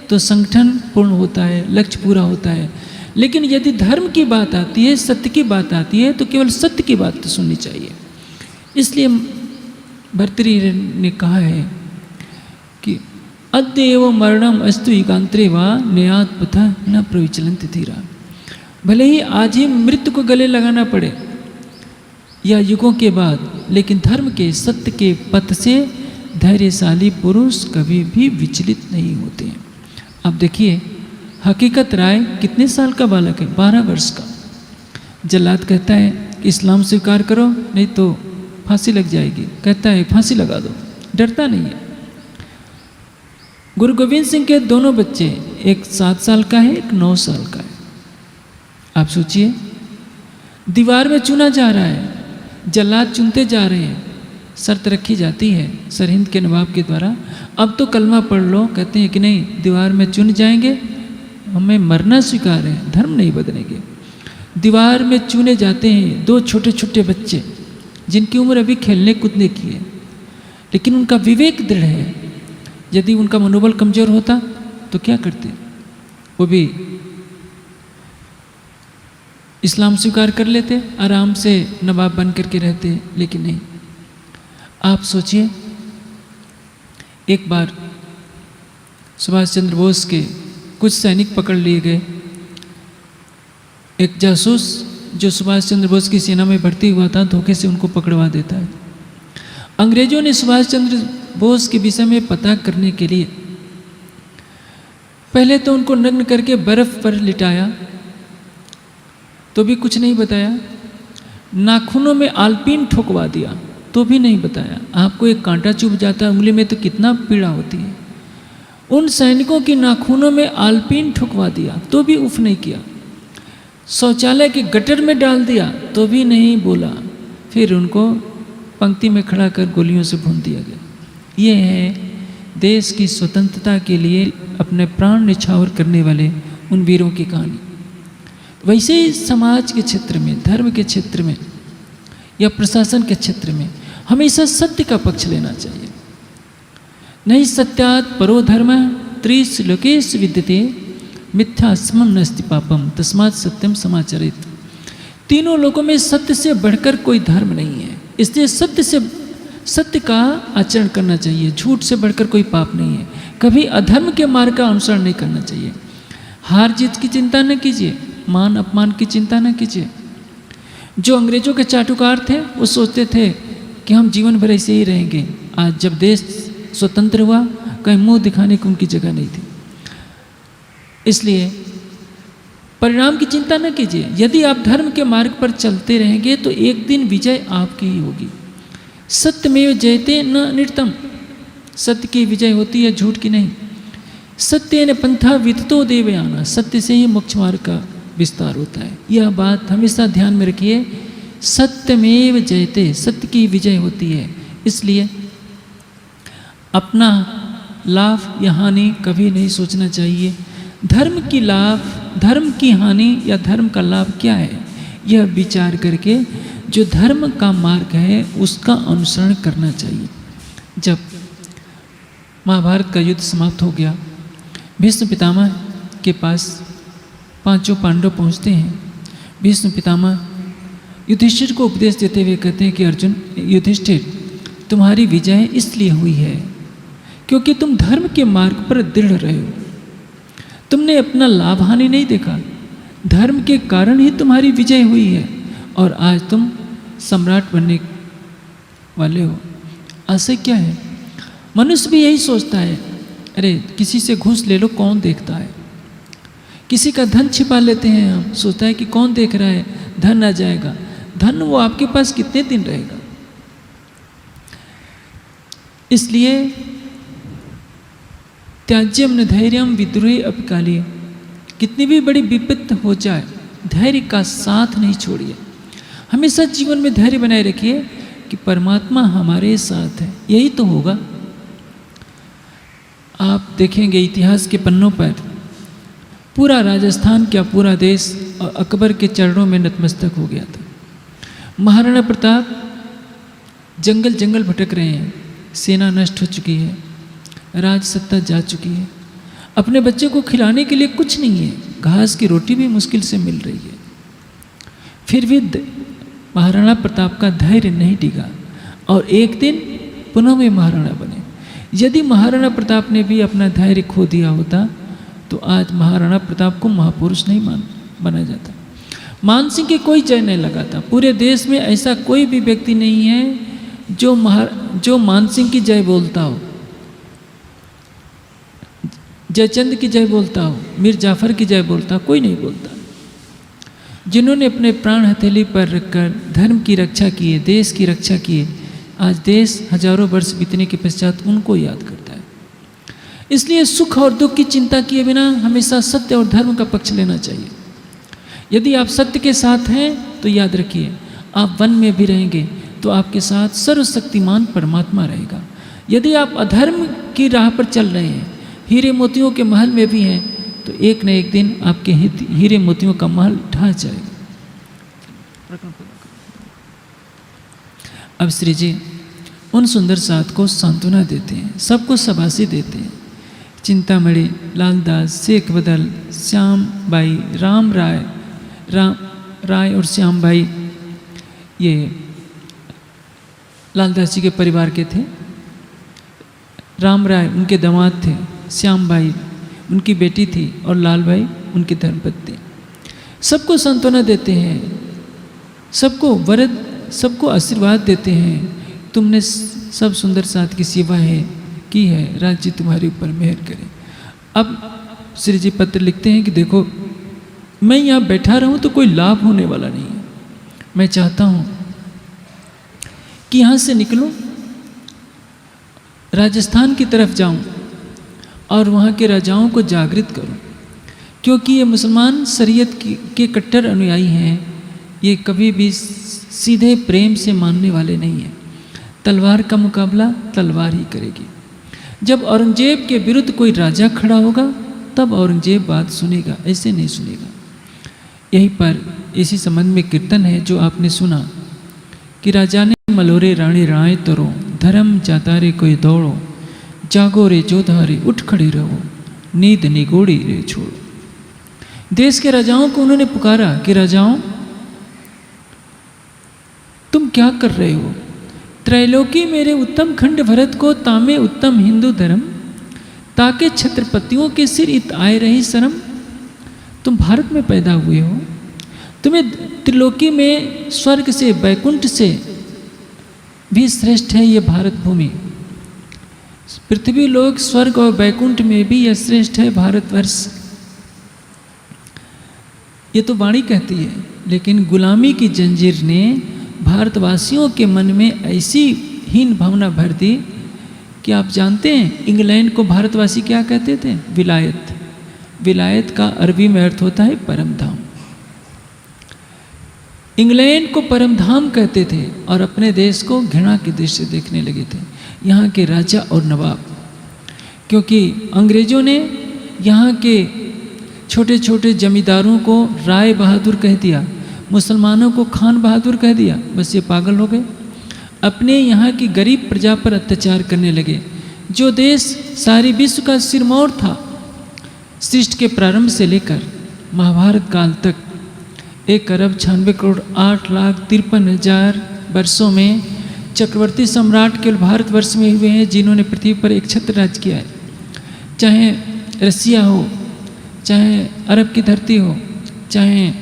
तो संगठन पूर्ण होता है, लक्ष्य पूरा होता है। लेकिन यदि धर्म की बात आती है, सत्य की बात आती है, तो केवल सत्य की बात तो सुननी चाहिए। इसलिए भर्तृहरि ने कहा है कि अद्य एव मरणम अस्तु युगांतरे वा न्यात पथ न प्रविचलन्ति धीरा। भले ही आज ही मृत्यु को गले लगाना पड़े या युगों के बाद, लेकिन धर्म के, सत्य के पथ से धैर्यशाली पुरुष कभी भी विचलित नहीं होते हैं। अब देखिए, हकीकत राय कितने साल का बालक है? 12 वर्ष का। जल्लाद कहता है कि इस्लाम स्वीकार करो नहीं तो फांसी लग जाएगी। कहता है फांसी लगा दो, डरता नहीं है। गुरु गोविंद सिंह के दोनों बच्चे, एक 7 साल का है, एक 9 साल का है। आप सोचिए, दीवार में चुना जा रहा है, जल्लाद चुनते जा रहे हैं, शर्त रखी जाती है सरहिंद के नवाब के द्वारा, अब तो कलमा पढ़ लो। कहते हैं कि नहीं, दीवार में चुन जाएंगे, हमें मरना स्वीकार है, धर्म नहीं बदलेंगे। दीवार में चुने जाते हैं 2 छोटे छोटे बच्चे जिनकी उम्र अभी खेलने कूदने की है, लेकिन उनका विवेक दृढ़ है। यदि उनका मनोबल कमजोर होता तो क्या करते? वो भी इस्लाम स्वीकार कर लेते, आराम से नवाब बन करके रहते, लेकिन नहीं। आप सोचिए, एक बार सुभाष चंद्र बोस के कुछ सैनिक पकड़ लिए गए। एक जासूस जो सुभाष चंद्र बोस की सेना में भर्ती हुआ था, धोखे से उनको पकड़वा देता है। अंग्रेजों ने सुभाष चंद्र बोस के विषय में पता करने के लिए पहले तो उनको नग्न करके बर्फ पर लिटाया, तो भी कुछ नहीं बताया। नाखूनों में आलपीन ठोकवा दिया, तो भी नहीं बताया। आपको एक कांटा चुभ जाता है उंगली में तो कितना पीड़ा होती है। उन सैनिकों की नाखूनों में आलपीन ठुकवा दिया, तो भी उफ नहीं किया। शौचालय के गटर में डाल दिया तो भी नहीं बोला, फिर उनको पंक्ति में खड़ा कर गोलियों से भून दिया गया। ये है देश की स्वतंत्रता के लिए अपने प्राण निछावर करने वाले उन वीरों की कहानी। वैसे ही समाज के क्षेत्र में, धर्म के क्षेत्र में या प्रशासन के क्षेत्र में हमेशा सत्य का पक्ष लेना चाहिए। नहीं सत्यात् परो धर्म त्रिश लोकेश विद्यते मिथ्या स्मम नस्ति पापम तस्मात् सत्यम समाचरित। तीनों लोगों में सत्य से बढ़कर कोई धर्म नहीं है, इसलिए सत्य का आचरण करना चाहिए। झूठ से बढ़कर कोई पाप नहीं है। कभी अधर्म के मार्ग का अनुसरण नहीं करना चाहिए। हार जीत की चिंता न कीजिए, मान अपमान की चिंता न कीजिए। जो अंग्रेजों के चाटुकार थे वो सोचते थे कि हम जीवन भर ऐसे ही रहेंगे। आज जब देश स्वतंत्र हुआ, कहीं मुंह दिखाने की उनकी जगह नहीं थी। इसलिए परिणाम की चिंता न कीजिए। यदि आप धर्म के मार्ग पर चलते रहेंगे तो एक दिन विजय आपकी ही होगी। सत्यमेव जयते न अनिर्तम, सत्य की विजय होती है, झूठ की नहीं। सत्येन पंथा विदितो देवयाना, सत्य से ही मोक्ष मार्ग का विस्तार होता है। यह बात हमेशा ध्यान में रखिए। सत्यमेव जयते, सत्य की विजय होती है। इसलिए अपना लाभ या हानि कभी नहीं सोचना चाहिए। धर्म की हानि या धर्म का लाभ क्या है, यह विचार करके जो धर्म का मार्ग है उसका अनुसरण करना चाहिए। जब महाभारत का युद्ध समाप्त हो गया, भीष्म पितामह के पास पांचों पांडव पहुंचते हैं। भीष्म पितामह युधिष्ठिर को उपदेश देते हुए कहते हैं कि अर्जुन, युधिष्ठिर, तुम्हारी विजय इसलिए हुई है क्योंकि तुम धर्म के मार्ग पर दृढ़ रहे हो। तुमने अपना लाभ हानि नहीं देखा, धर्म के कारण ही तुम्हारी विजय हुई है और आज तुम सम्राट बनने वाले हो। आशय क्या है? मनुष्य भी यही सोचता है, अरे किसी से घूस ले लो, कौन देखता है। किसी का धन छिपा लेते हैं हम, सोचता है कि कौन देख रहा है, धन आ जाएगा। धन वो आपके पास कितने दिन रहेगा। इसलिए त्याज्यम न धैर्यम विद्रोही अपकालीय, कितनी भी बड़ी विपत्ति हो जाए धैर्य का साथ नहीं छोड़िए। हमेशा जीवन में धैर्य बनाए रखिए कि परमात्मा हमारे साथ है, यही तो होगा। आप देखेंगे इतिहास के पन्नों पर पूरा राजस्थान क्या पूरा देश अकबर के चरणों में नतमस्तक हो गया था। महाराणा प्रताप जंगल जंगल भटक रहे हैं, सेना नष्ट हो चुकी है, राज सत्ता जा चुकी है, अपने बच्चे को खिलाने के लिए कुछ नहीं है, घास की रोटी भी मुश्किल से मिल रही है। फिर भी महाराणा प्रताप का धैर्य नहीं डिगा और एक दिन पुनः वे महाराणा बने। यदि महाराणा प्रताप ने भी अपना धैर्य खो दिया होता तो आज महाराणा प्रताप को महापुरुष नहीं बना जाता। मान सिंह की कोई जय नहीं लगाता। पूरे देश में ऐसा कोई भी व्यक्ति नहीं है जो मान सिंह की जय बोलता हो, जयचंद की जय बोलता हो, मीर जाफर की जय बोलता, कोई नहीं बोलता। जिन्होंने अपने प्राण हथेली पर रखकर धर्म की रक्षा की है, देश की रक्षा की है, आज देश हजारों वर्ष बीतने के पश्चात उनको याद करता है। इसलिए सुख और दुख की चिंता किए बिना हमेशा सत्य और धर्म का पक्ष लेना चाहिए। यदि आप सत्य के साथ हैं तो याद रखिए, आप वन में भी रहेंगे तो आपके साथ सर्वशक्तिमान परमात्मा रहेगा। यदि आप अधर्म की राह पर चल रहे हैं, हीरे मोतियों के महल में भी हैं, तो एक न एक दिन आपके हीरे मोतियों का महल ढह जाएगा। अब श्री जी उन सुंदर साथ को सांत्वना देते हैं, सबको शाबाशी देते हैं। चिंतामणि, लालदास, शेख बदल, श्याम बाई, राम राय और श्याम भाई ये लालदास जी के परिवार के थे। राम राय उनके दामाद थे, श्याम भाई उनकी बेटी थी और लाल भाई उनके धर्मपत्नी। सबको सांत्वना देते हैं, सबको वरद, सबको आशीर्वाद देते हैं। तुमने सब सुंदर साथ की सेवा की है, राज्य तुम्हारे ऊपर मेहर करे। अब श्री जी पत्र लिखते हैं कि देखो, मैं यहाँ बैठा रहूँ तो कोई लाभ होने वाला नहीं है। मैं चाहता हूँ कि यहाँ से निकलूँ, राजस्थान की तरफ जाऊँ और वहाँ के राजाओं को जागृत करूँ क्योंकि ये मुसलमान शरीयत के कट्टर अनुयायी हैं, ये कभी भी सीधे प्रेम से मानने वाले नहीं हैं। तलवार का मुकाबला तलवार ही करेगी। जब औरंगजेब के विरुद्ध कोई राजा खड़ा होगा तब औरंगजेब बात सुनेगा, ऐसे नहीं सुनेगा। यहीं पर इसी संबंध में कीर्तन है जो आपने सुना कि राजा ने मलोरे रानी राय तरो, धर्म जाता रे कोई दौड़ो, जागो रे जोधारे उठ खड़े रहो, नींद निगोड़ी रे छोड़ो। देश के राजाओं को उन्होंने पुकारा कि राजाओं तुम क्या कर रहे हो? त्रैलोकी मेरे उत्तम खंड भरत को तामे उत्तम हिंदू धर्म, ताके छत्रपतियों के सिर इत आए रही शर्म। तुम भारत में पैदा हुए हो, तुम्हें त्रिलोकी में स्वर्ग से बैकुंठ से भी श्रेष्ठ है ये भारत भूमि। पृथ्वी लोक स्वर्ग और बैकुंठ में भी यह श्रेष्ठ है भारतवर्ष। ये तो वाणी कहती है, लेकिन गुलामी की जंजीर ने भारतवासियों के मन में ऐसी हीन भावना भर दी कि आप जानते हैं इंग्लैंड को भारतवासी क्या कहते थे? विलायत। विलायत का अरबी में अर्थ होता है परम धाम। इंग्लैंड को परम धाम कहते थे और अपने देश को घृणा की दृष्टि से देखने लगे थे, यहाँ के राजा और नवाब। क्योंकि अंग्रेजों ने यहाँ के छोटे छोटे जमींदारों को राय बहादुर कह दिया, मुसलमानों को खान बहादुर कह दिया। बस ये पागल हो गए, अपने यहाँ की गरीब प्रजा पर अत्याचार करने लगे। जो देश सारी विश्व का सिरमौर था, सृष्टि के प्रारंभ से लेकर महाभारत काल तक 1,96,08,53,000 वर्षों में चक्रवर्ती सम्राट केवल भारतवर्ष में हुए हैं जिन्होंने पृथ्वी पर एक छत्र राज किया है। चाहे रसिया हो, चाहे अरब की धरती हो, चाहे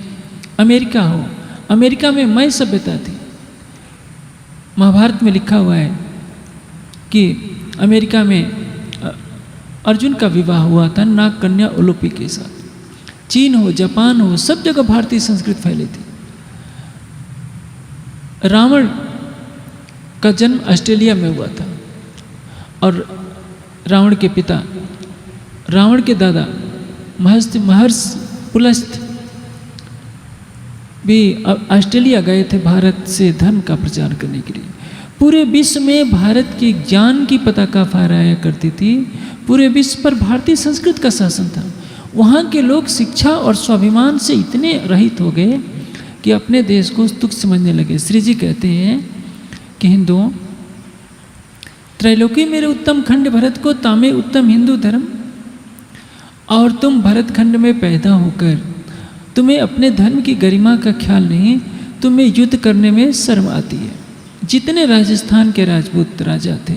अमेरिका हो। अमेरिका में मय सभ्यता थी। महाभारत में लिखा हुआ है कि अमेरिका में अर्जुन का विवाह हुआ था नाग कन्या उलूपी के साथ। चीन हो, जापान हो, सब जगह भारतीय संस्कृति फैली थी। रावण का जन्म ऑस्ट्रेलिया में हुआ था और रावण के पिता, रावण के दादा महर्षि पुलस्त भी ऑस्ट्रेलिया गए थे भारत से धर्म का प्रचार करने के लिए। पूरे विश्व में भारत की ज्ञान की पताका फहराया करती थी। पूरे विश्व पर भारतीय संस्कृति का शासन था। वहाँ के लोग शिक्षा और स्वाभिमान से इतने रहित हो गए कि अपने देश को तुच्छ समझने लगे। श्री जी कहते हैं कि हिंदुओं, त्रैलोकी मेरे उत्तम खंड भरत को तामे उत्तम हिंदू धर्म, और तुम भरत खंड में पैदा होकर तुम्हें अपने धर्म की गरिमा का ख्याल नहीं, तुम्हें युद्ध करने में शर्म आती है। जितने राजस्थान के राजपूत राजा थे,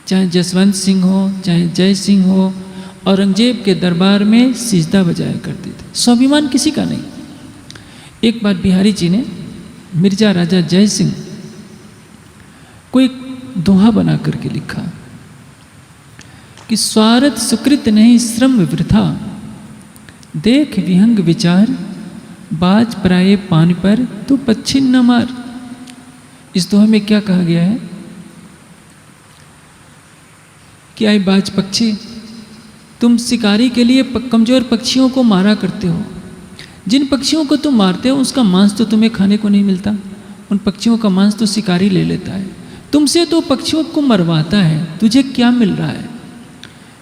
चाहे जसवंत सिंह हो, चाहे जय सिंह हो, औरंगजेब के दरबार में सिजदा बजाया करते थे। स्वाभिमान किसी का नहीं। एक बार बिहारी जी ने मिर्जा राजा जय सिंह को एक दोहा बना करके लिखा कि स्वार्थ सुकृत नहीं श्रम वृथा, देख विहंग विचार, बाज पराये पान पर तो पच्छिन न मार। इस दोहे में क्या कहा गया है कि आई बाज पक्षी, तुम शिकारी के लिए कमजोर पक्षियों को मारा करते हो। जिन पक्षियों को तुम मारते हो उसका मांस तो तुम्हें खाने को नहीं मिलता, उन पक्षियों का मांस तो शिकारी ले लेता है। तुमसे तो पक्षियों को मरवाता है, तुझे क्या मिल रहा है?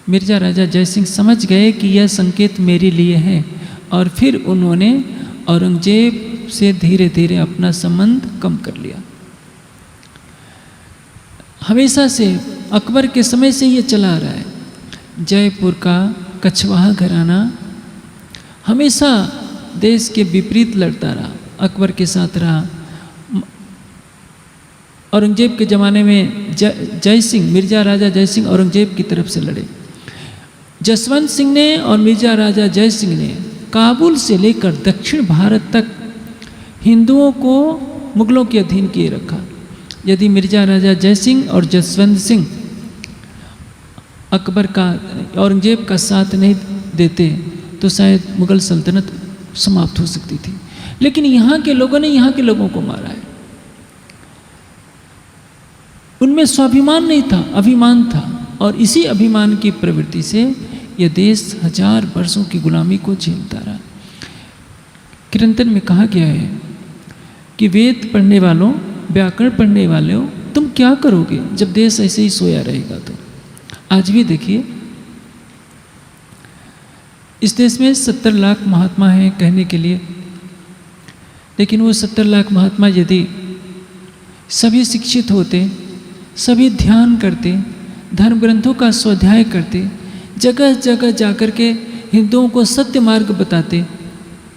मिर्जा राजा जयसिंह समझ गए कि यह संकेत मेरे लिए है और फिर उन्होंने औरंगजेब से धीरे धीरे अपना संबंध कम कर लिया। हमेशा से अकबर के समय से ये चला आ रहा है। जयपुर का कछवाहा घराना हमेशा देश के विपरीत लड़ता रहा, अकबर के साथ रहा। औरंगजेब के ज़माने में जय सिंह, मिर्जा राजा जय सिंह औरंगजेब की तरफ से लड़े। जसवंत सिंह ने और मिर्जा राजा जय सिंह ने काबुल से लेकर दक्षिण भारत तक हिंदुओं को मुगलों के अधीन किए रखा। यदि मिर्जा राजा जय सिंह और जसवंत सिंह अकबर का, औरंगजेब का साथ नहीं देते तो शायद मुगल सल्तनत समाप्त हो सकती थी। लेकिन यहाँ के लोगों ने यहाँ के लोगों को मारा है। उनमें स्वाभिमान नहीं था, अभिमान था। और इसी अभिमान की प्रवृत्ति से यह देश 1000 वर्षों की गुलामी को झेलता रहा। कीर्तन में कहा गया है कि वेद पढ़ने वालों, व्याकरण पढ़ने वालों, तुम क्या करोगे जब देश ऐसे ही सोया रहेगा। तो आज भी देखिए, इस देश में 70 लाख महात्मा हैं कहने के लिए, लेकिन वो 70 लाख महात्मा यदि सभी शिक्षित होते, सभी ध्यान करते, धर्म ग्रंथों का स्वाध्याय करते, जगह जगह जाकर के हिंदुओं को सत्य मार्ग बताते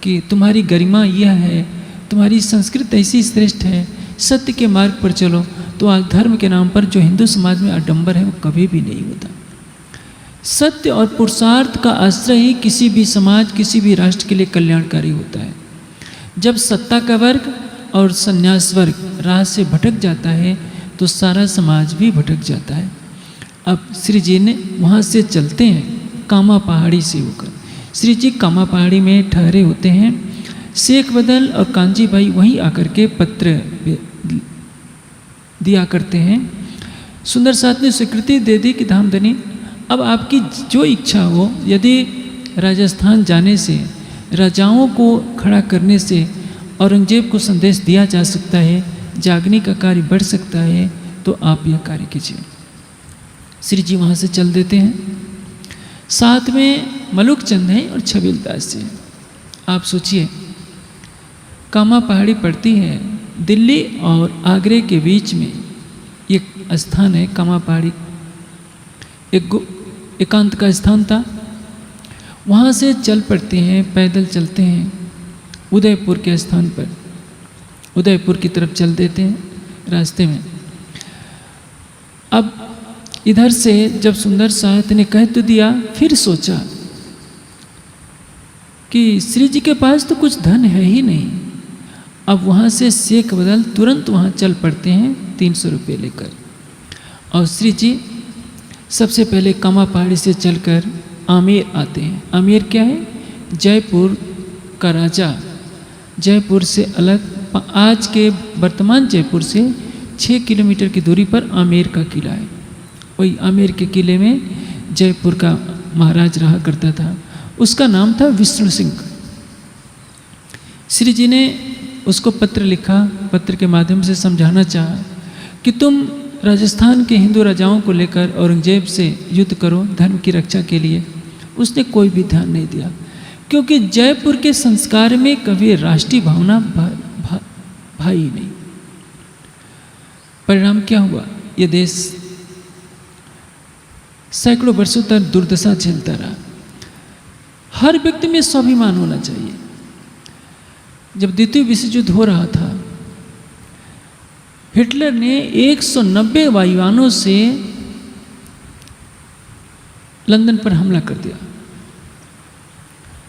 कि तुम्हारी गरिमा यह है, तुम्हारी संस्कृति ऐसी श्रेष्ठ है, सत्य के मार्ग पर चलो, तो आज धर्म के नाम पर जो हिंदू समाज में आडंबर है वो कभी भी नहीं होता। सत्य और पुरुषार्थ का आश्रय ही किसी भी समाज, किसी भी राष्ट्र के लिए कल्याणकारी होता है। जब सत्ता का वर्ग और संन्यास वर्ग राह से भटक जाता है तो सारा समाज भी भटक जाता है। अब श्री जी ने वहाँ से चलते हैं कामा पहाड़ी से होकर। श्री जी कामा पहाड़ी में ठहरे होते हैं। शेख बदल और कांजी भाई वहीं आकर के पत्र दिया करते हैं। सुंदर साथ ने स्वीकृति दे दी कि धामधनी, अब आपकी जो इच्छा हो, यदि राजस्थान जाने से, राजाओं को खड़ा करने से औरंगजेब को संदेश दिया जा सकता है, जागने का कार्य बढ़ सकता है, तो आप यह कार्य कीजिए। श्री जी वहाँ से चल देते हैं। साथ में मलुक चंद हैं और छबीलदास जी। आप सोचिए, कामा पहाड़ी पड़ती है दिल्ली और आगरे के बीच में, ये स्थान है कामा पहाड़ी, एकांत का स्थान था। वहाँ से चल पड़ते हैं, पैदल चलते हैं उदयपुर के स्थान पर, उदयपुर की तरफ चल देते हैं रास्ते में। अब इधर से जब सुंदर साथ ने कह तो दिया, फिर सोचा कि श्री जी के पास तो कुछ धन है ही नहीं। अब वहाँ से शेख बदल तुरंत वहाँ चल पड़ते हैं 300 रुपये लेकर। और श्री जी सबसे पहले कामा पहाड़ी से चलकर आमेर आते हैं। आमेर क्या है? जयपुर का राजा, जयपुर से अलग, आज के वर्तमान जयपुर से 6 किलोमीटर की दूरी पर आमेर का किला है। वही आमेर के किले में जयपुर का महाराज रहा करता था, उसका नाम था विष्णु सिंह। श्री जी ने उसको पत्र लिखा, पत्र के माध्यम से समझाना चाहा कि तुम राजस्थान के हिंदू राजाओं को लेकर औरंगजेब से युद्ध करो धर्म की रक्षा के लिए। उसने कोई भी ध्यान नहीं दिया, क्योंकि जयपुर के संस्कार में कभी राष्ट्रीय भावना भाई नहीं। परिणाम क्या हुआ? ये देश सैकड़ों वर्षों तक दुर्दशा झेलता रहा। हर व्यक्ति में स्वाभिमान होना चाहिए। जब द्वितीय विश्व युद्ध हो रहा था, हिटलर ने 190 वायुयानों से लंदन पर हमला कर दिया।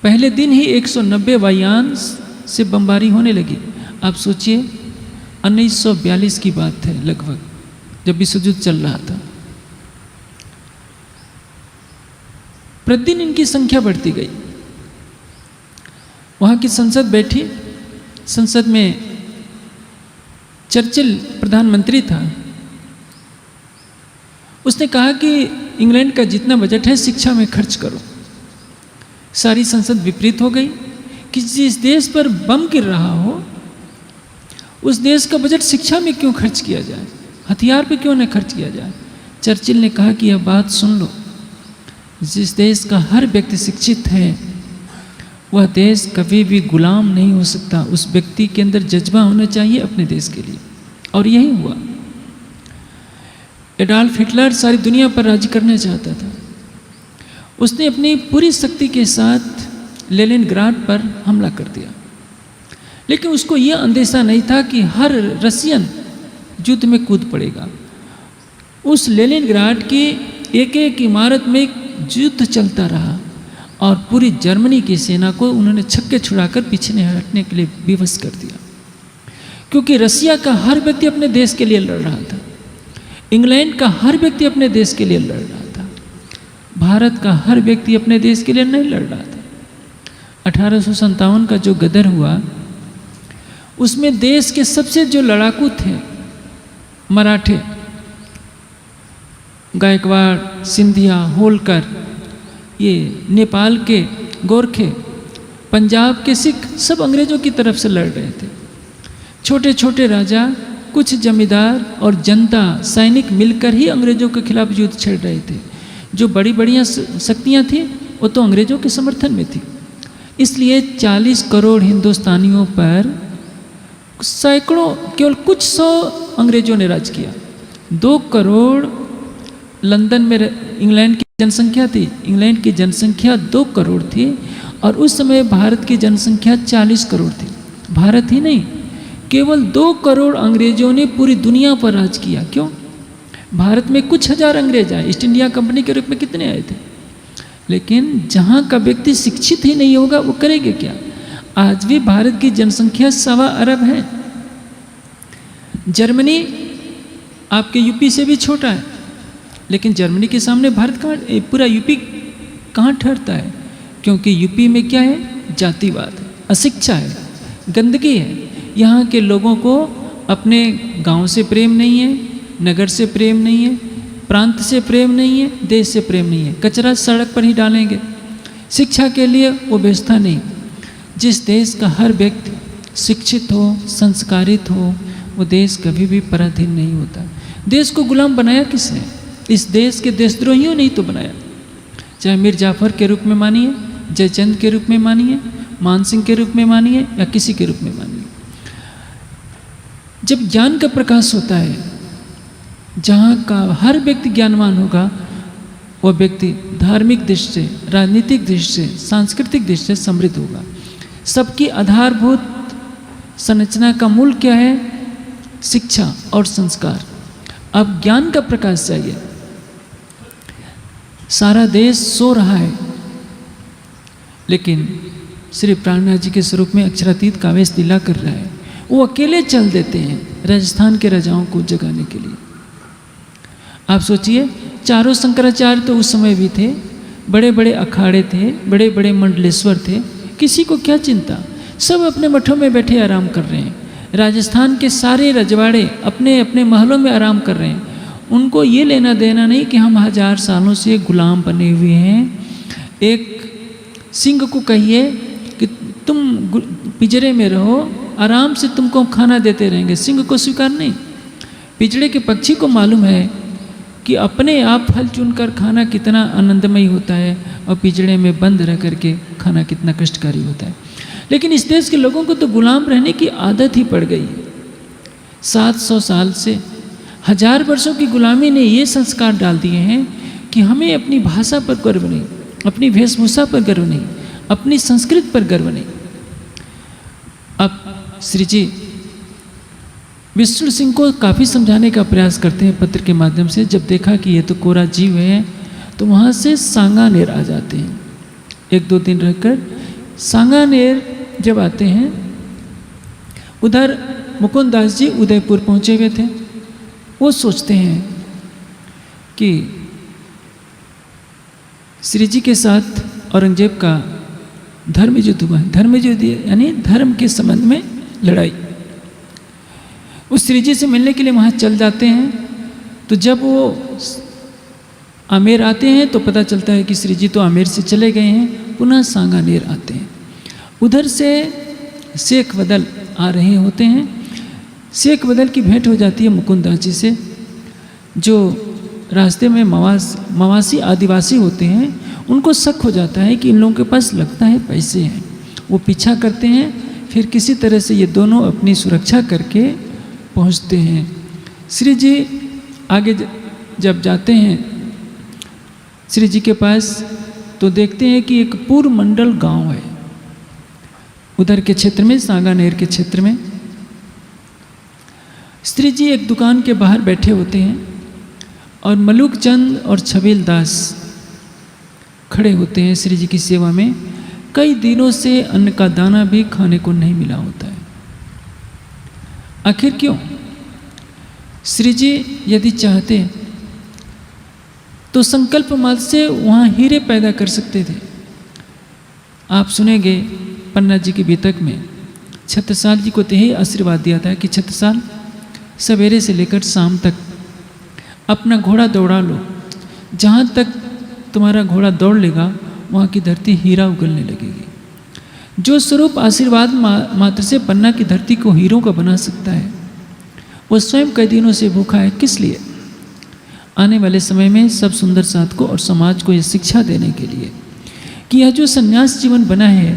पहले दिन ही 190 वायुयान से बमबारी होने लगी। आप सोचिए, 1942 की बात है लगभग, जब विश्व युद्ध चल रहा था। प्रतिदिन इनकी संख्या बढ़ती गई। वहाँ की संसद बैठी, संसद में चर्चिल प्रधानमंत्री था। उसने कहा कि इंग्लैंड का जितना बजट है शिक्षा में खर्च करो। सारी संसद विपरीत हो गई कि जिस देश पर बम गिर रहा हो उस देश का बजट शिक्षा में क्यों खर्च किया जाए, हथियार पे क्यों न खर्च किया जाए। चर्चिल ने कहा कि यह बात सुन लो, जिस देश का हर व्यक्ति शिक्षित है वह देश कभी भी गुलाम नहीं हो सकता। उस व्यक्ति के अंदर जज्बा होना चाहिए अपने देश के लिए, और यही हुआ। एडॉल्फ हिटलर सारी दुनिया पर राज करना चाहता था। उसने अपनी पूरी शक्ति के साथ लेनिनग्राड पर हमला कर दिया, लेकिन उसको यह अंदेशा नहीं था कि हर रशियन युद्ध में कूद पड़ेगा। उस लेनिनग्राड की एक एक इमारत में युद्ध चलता रहा और पूरी जर्मनी की सेना को उन्होंने छक्के छुड़ाकर पीछे हटने के लिए विवश कर दिया, क्योंकि रसिया का हर व्यक्ति अपने देश के लिए लड़ रहा था, इंग्लैंड का हर व्यक्ति अपने देश के लिए लड़ रहा था, भारत का हर व्यक्ति अपने देश के लिए नहीं लड़ रहा था। 1857 का जो गदर हुआ उसमें देश के सबसे जो लड़ाकू थे मराठे, गायकवाड़, सिंधिया, होलकर, ये नेपाल के गोरखे, पंजाब के सिख सब अंग्रेज़ों की तरफ से लड़ रहे थे। छोटे छोटे राजा, कुछ जमींदार और जनता सैनिक मिलकर ही अंग्रेज़ों के खिलाफ युद्ध छेड़ रहे थे। जो बड़ी बड़ियाँ शक्तियाँ थी वो तो अंग्रेज़ों के समर्थन में थी। इसलिए 40 करोड़ हिंदुस्तानियों पर सैकड़ों, केवल कुछ 100 अंग्रेज़ों ने राज किया। 2 करोड़ लंदन में इंग्लैंड की जनसंख्या थी, इंग्लैंड की जनसंख्या 2 करोड़ थी और उस समय भारत की जनसंख्या 40 करोड़ थी। भारत ही नहीं, केवल 2 करोड़ अंग्रेज़ों ने पूरी दुनिया पर राज किया। क्यों? भारत में कुछ हजार अंग्रेज आए, ईस्ट इंडिया कंपनी के रूप में कितने आए थे, लेकिन जहाँ का व्यक्ति शिक्षित ही नहीं होगा वो करेंगे क्या? आज भी भारत की जनसंख्या 1.25 अरब है। जर्मनी आपके यूपी से भी छोटा है, लेकिन जर्मनी के सामने भारत कहाँ, पूरा यूपी कहाँ ठहरता है? क्योंकि यूपी में क्या है? जातिवाद है, अशिक्षा है, गंदगी है। यहाँ के लोगों को अपने गांव से प्रेम नहीं है, नगर से प्रेम नहीं है, प्रांत से प्रेम नहीं है, देश से प्रेम नहीं है। कचरा सड़क पर ही डालेंगे। शिक्षा के लिए वो व्यवस्था नहीं। जिस देश का हर व्यक्ति शिक्षित हो, संस्कारित हो, वो देश कभी भी पराधीन नहीं होता। देश को गुलाम बनाया किसने? इस देश के देशद्रोहियों ने ही तो बनाया। चाहे मीर जाफर के रूप में मानिए, जयचंद के रूप में मानिए, मान सिंह के रूप में मानिए या किसी के रूप में मानिए। जब ज्ञान का प्रकाश होता है, जहाँ का हर व्यक्ति ज्ञानवान होगा, वह व्यक्ति धार्मिक दृष्टि से, राजनीतिक दृष्टि से, सांस्कृतिक दृष्टि से समृद्ध होगा। सबकी आधारभूत संरचना का मूल क्या है? शिक्षा और संस्कार। अब ज्ञान का प्रकाश चाहिए। सारा देश सो रहा है, लेकिन श्री प्राणनाथ जी के स्वरूप में अक्षरातीत का आवेश दिला कर रहा है। वो अकेले चल देते हैं राजस्थान के राजाओं को जगाने के लिए। आप सोचिए, चारों शंकराचार्य तो उस समय भी थे, बड़े बड़े अखाड़े थे, बड़े बड़े मंडलेश्वर थे, किसी को क्या चिंता? सब अपने मठों में बैठे आराम कर रहे हैं। राजस्थान के सारे रजवाड़े अपने अपने महलों में आराम कर रहे हैं। उनको ये लेना देना नहीं कि हम 1000 सालों से गुलाम बने हुए हैं। एक सिंह को कहिए कि तुम पिंजरे में रहो, आराम से तुमको खाना देते रहेंगे, सिंह को स्वीकार नहीं। पिंजरे के पक्षी को मालूम है कि अपने आप फल चुनकर खाना कितना आनंदमय होता है और पिंजरे में बंद रह करके खाना कितना कष्टकारी होता है। लेकिन इस देश के लोगों को तो गुलाम रहने की आदत ही पड़ गई है। 700 साल से, 1000 वर्षों की गुलामी ने ये संस्कार डाल दिए हैं कि हमें अपनी भाषा पर गर्व नहीं, अपनी वेशभूषा पर गर्व नहीं, अपनी संस्कृति पर गर्व नहीं। अब श्री जी विष्णु सिंह को काफ़ी समझाने का प्रयास करते हैं पत्र के माध्यम से। जब देखा कि ये तो कोरा जीव है, तो वहाँ से सांगानेर आ जाते हैं। 1-2 दिन रहकर सांगानेर जब आते हैं, उधर मुकुंद दास जी उदयपुर पहुँचे हुए थे। वो सोचते हैं कि श्री जी के साथ औरंगजेब का धर्म युद्ध हुआ है। धर्म युद्ध यानी धर्म के संबंध में लड़ाई। उस श्री जी से मिलने के लिए वहाँ चल जाते हैं। तो जब वो आमेर आते हैं तो पता चलता है कि श्री जी तो आमेर से चले गए हैं, पुनः सांगानेर आते हैं। उधर से शेख बदल आ रहे होते हैं। शेख बदल की भेंट हो जाती है मुकुंद दास जी से, जो रास्ते में मवासी आदिवासी होते हैं। उनको शक हो जाता है कि इन लोगों के पास लगता है पैसे हैं। वो पीछा करते हैं, फिर किसी तरह से ये दोनों अपनी सुरक्षा करके पहुंचते हैं। श्री जी आगे जब जाते हैं श्री जी के पास, तो देखते हैं कि एक पूर्व मंडल गांव है उधर के क्षेत्र में, सांगानेर के क्षेत्र में। श्री जी एक दुकान के बाहर बैठे होते हैं और मलुक चंद और छबील दास खड़े होते हैं श्री जी की सेवा में। कई दिनों से अन्न का दाना भी खाने को नहीं मिला होता है। आखिर क्यों? श्री जी यदि चाहते तो संकल्प मात्र से वहाँ हीरे पैदा कर सकते थे। आप सुनेंगे पन्ना जी के बीतक में छत्रसाल जी को तो यही आशीर्वाद दिया था कि छत्रसाल सवेरे से लेकर शाम तक अपना घोड़ा दौड़ा लो, जहाँ तक तुम्हारा घोड़ा दौड़ लेगा वहाँ की धरती हीरा उगलने लगेगी। जो स्वरूप आशीर्वाद मात्र से पन्ना की धरती को हीरों का बना सकता है, वो स्वयं कई दिनों से भूखा है। किस लिए? आने वाले समय में सब सुंदर साधकों और समाज को यह शिक्षा देने के लिए कि यह जो संन्यास जीवन बना है,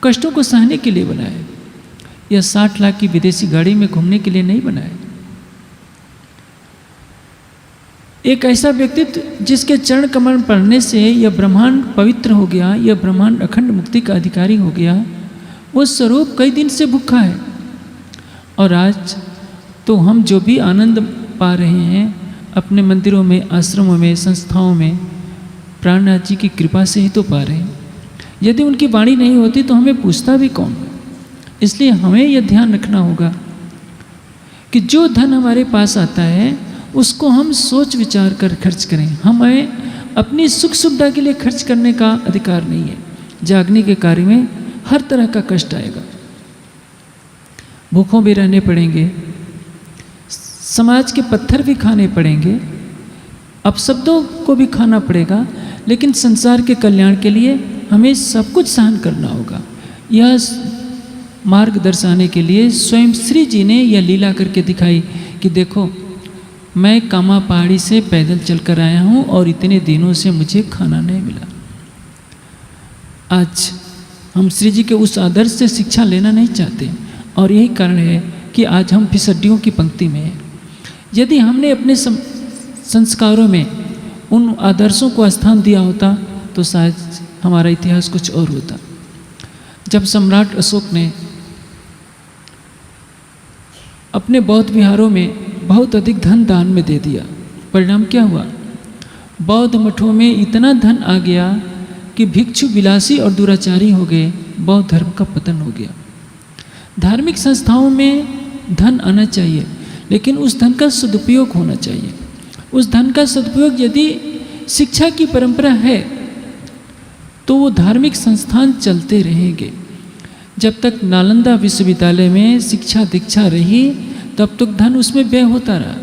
कष्टों को सहने के लिए बना है। यह 60 लाख की विदेशी गाड़ी में घूमने के लिए नहीं बना है। एक ऐसा व्यक्तित्व जिसके चरण कमल पढ़ने से यह ब्रह्मांड पवित्र हो गया, यह ब्रह्मांड अखंड मुक्ति का अधिकारी हो गया, वो स्वरूप कई दिन से भूखा है। और आज तो हम जो भी आनंद पा रहे हैं अपने मंदिरों में, आश्रमों में, संस्थाओं में, प्राणनाथ जी की कृपा से ही तो पा रहे हैं। यदि उनकी वाणी नहीं होती तो हमें पूछता भी कौन? इसलिए हमें यह ध्यान रखना होगा कि जो धन हमारे पास आता है उसको हम सोच विचार कर खर्च करें। हमें अपनी सुख सुविधा के लिए खर्च करने का अधिकार नहीं है। जागने के कार्य में हर तरह का कष्ट आएगा, भूखों भी रहने पड़ेंगे, समाज के पत्थर भी खाने पड़ेंगे, अपशब्दों को भी खाना पड़ेगा, लेकिन संसार के कल्याण के लिए हमें सब कुछ सहन करना होगा। यह मार्ग दर्शाने के लिए स्वयं श्री जी ने यह लीला करके दिखाई कि देखो, मैं कामा पहाड़ी से पैदल चलकर आया हूँ और इतने दिनों से मुझे खाना नहीं मिला। आज हम श्री जी के उस आदर्श से शिक्षा लेना नहीं चाहते और यही कारण है कि आज हम फिसड्डियों की पंक्ति में हैं। यदि हमने अपने संस्कारों में उन आदर्शों को स्थान दिया होता तो शायद हमारा इतिहास कुछ और होता। जब सम्राट अशोक ने अपने बौद्ध विहारों में बहुत अधिक धन दान में दे दिया, परिणाम क्या हुआ? बौद्ध मठों में इतना धन आ गया कि भिक्षु विलासी और दुराचारी हो गए, बौद्ध धर्म का पतन हो गया। धार्मिक संस्थाओं में धन आना चाहिए, लेकिन उस धन का सदुपयोग होना चाहिए। उस धन का सदुपयोग यदि शिक्षा की परंपरा है तो वो धार्मिक संस्थान चलते रहेंगे। जब तक नालंदा विश्वविद्यालय में शिक्षा दीक्षा रही तब तक धन उसमें व्यय होता रहा।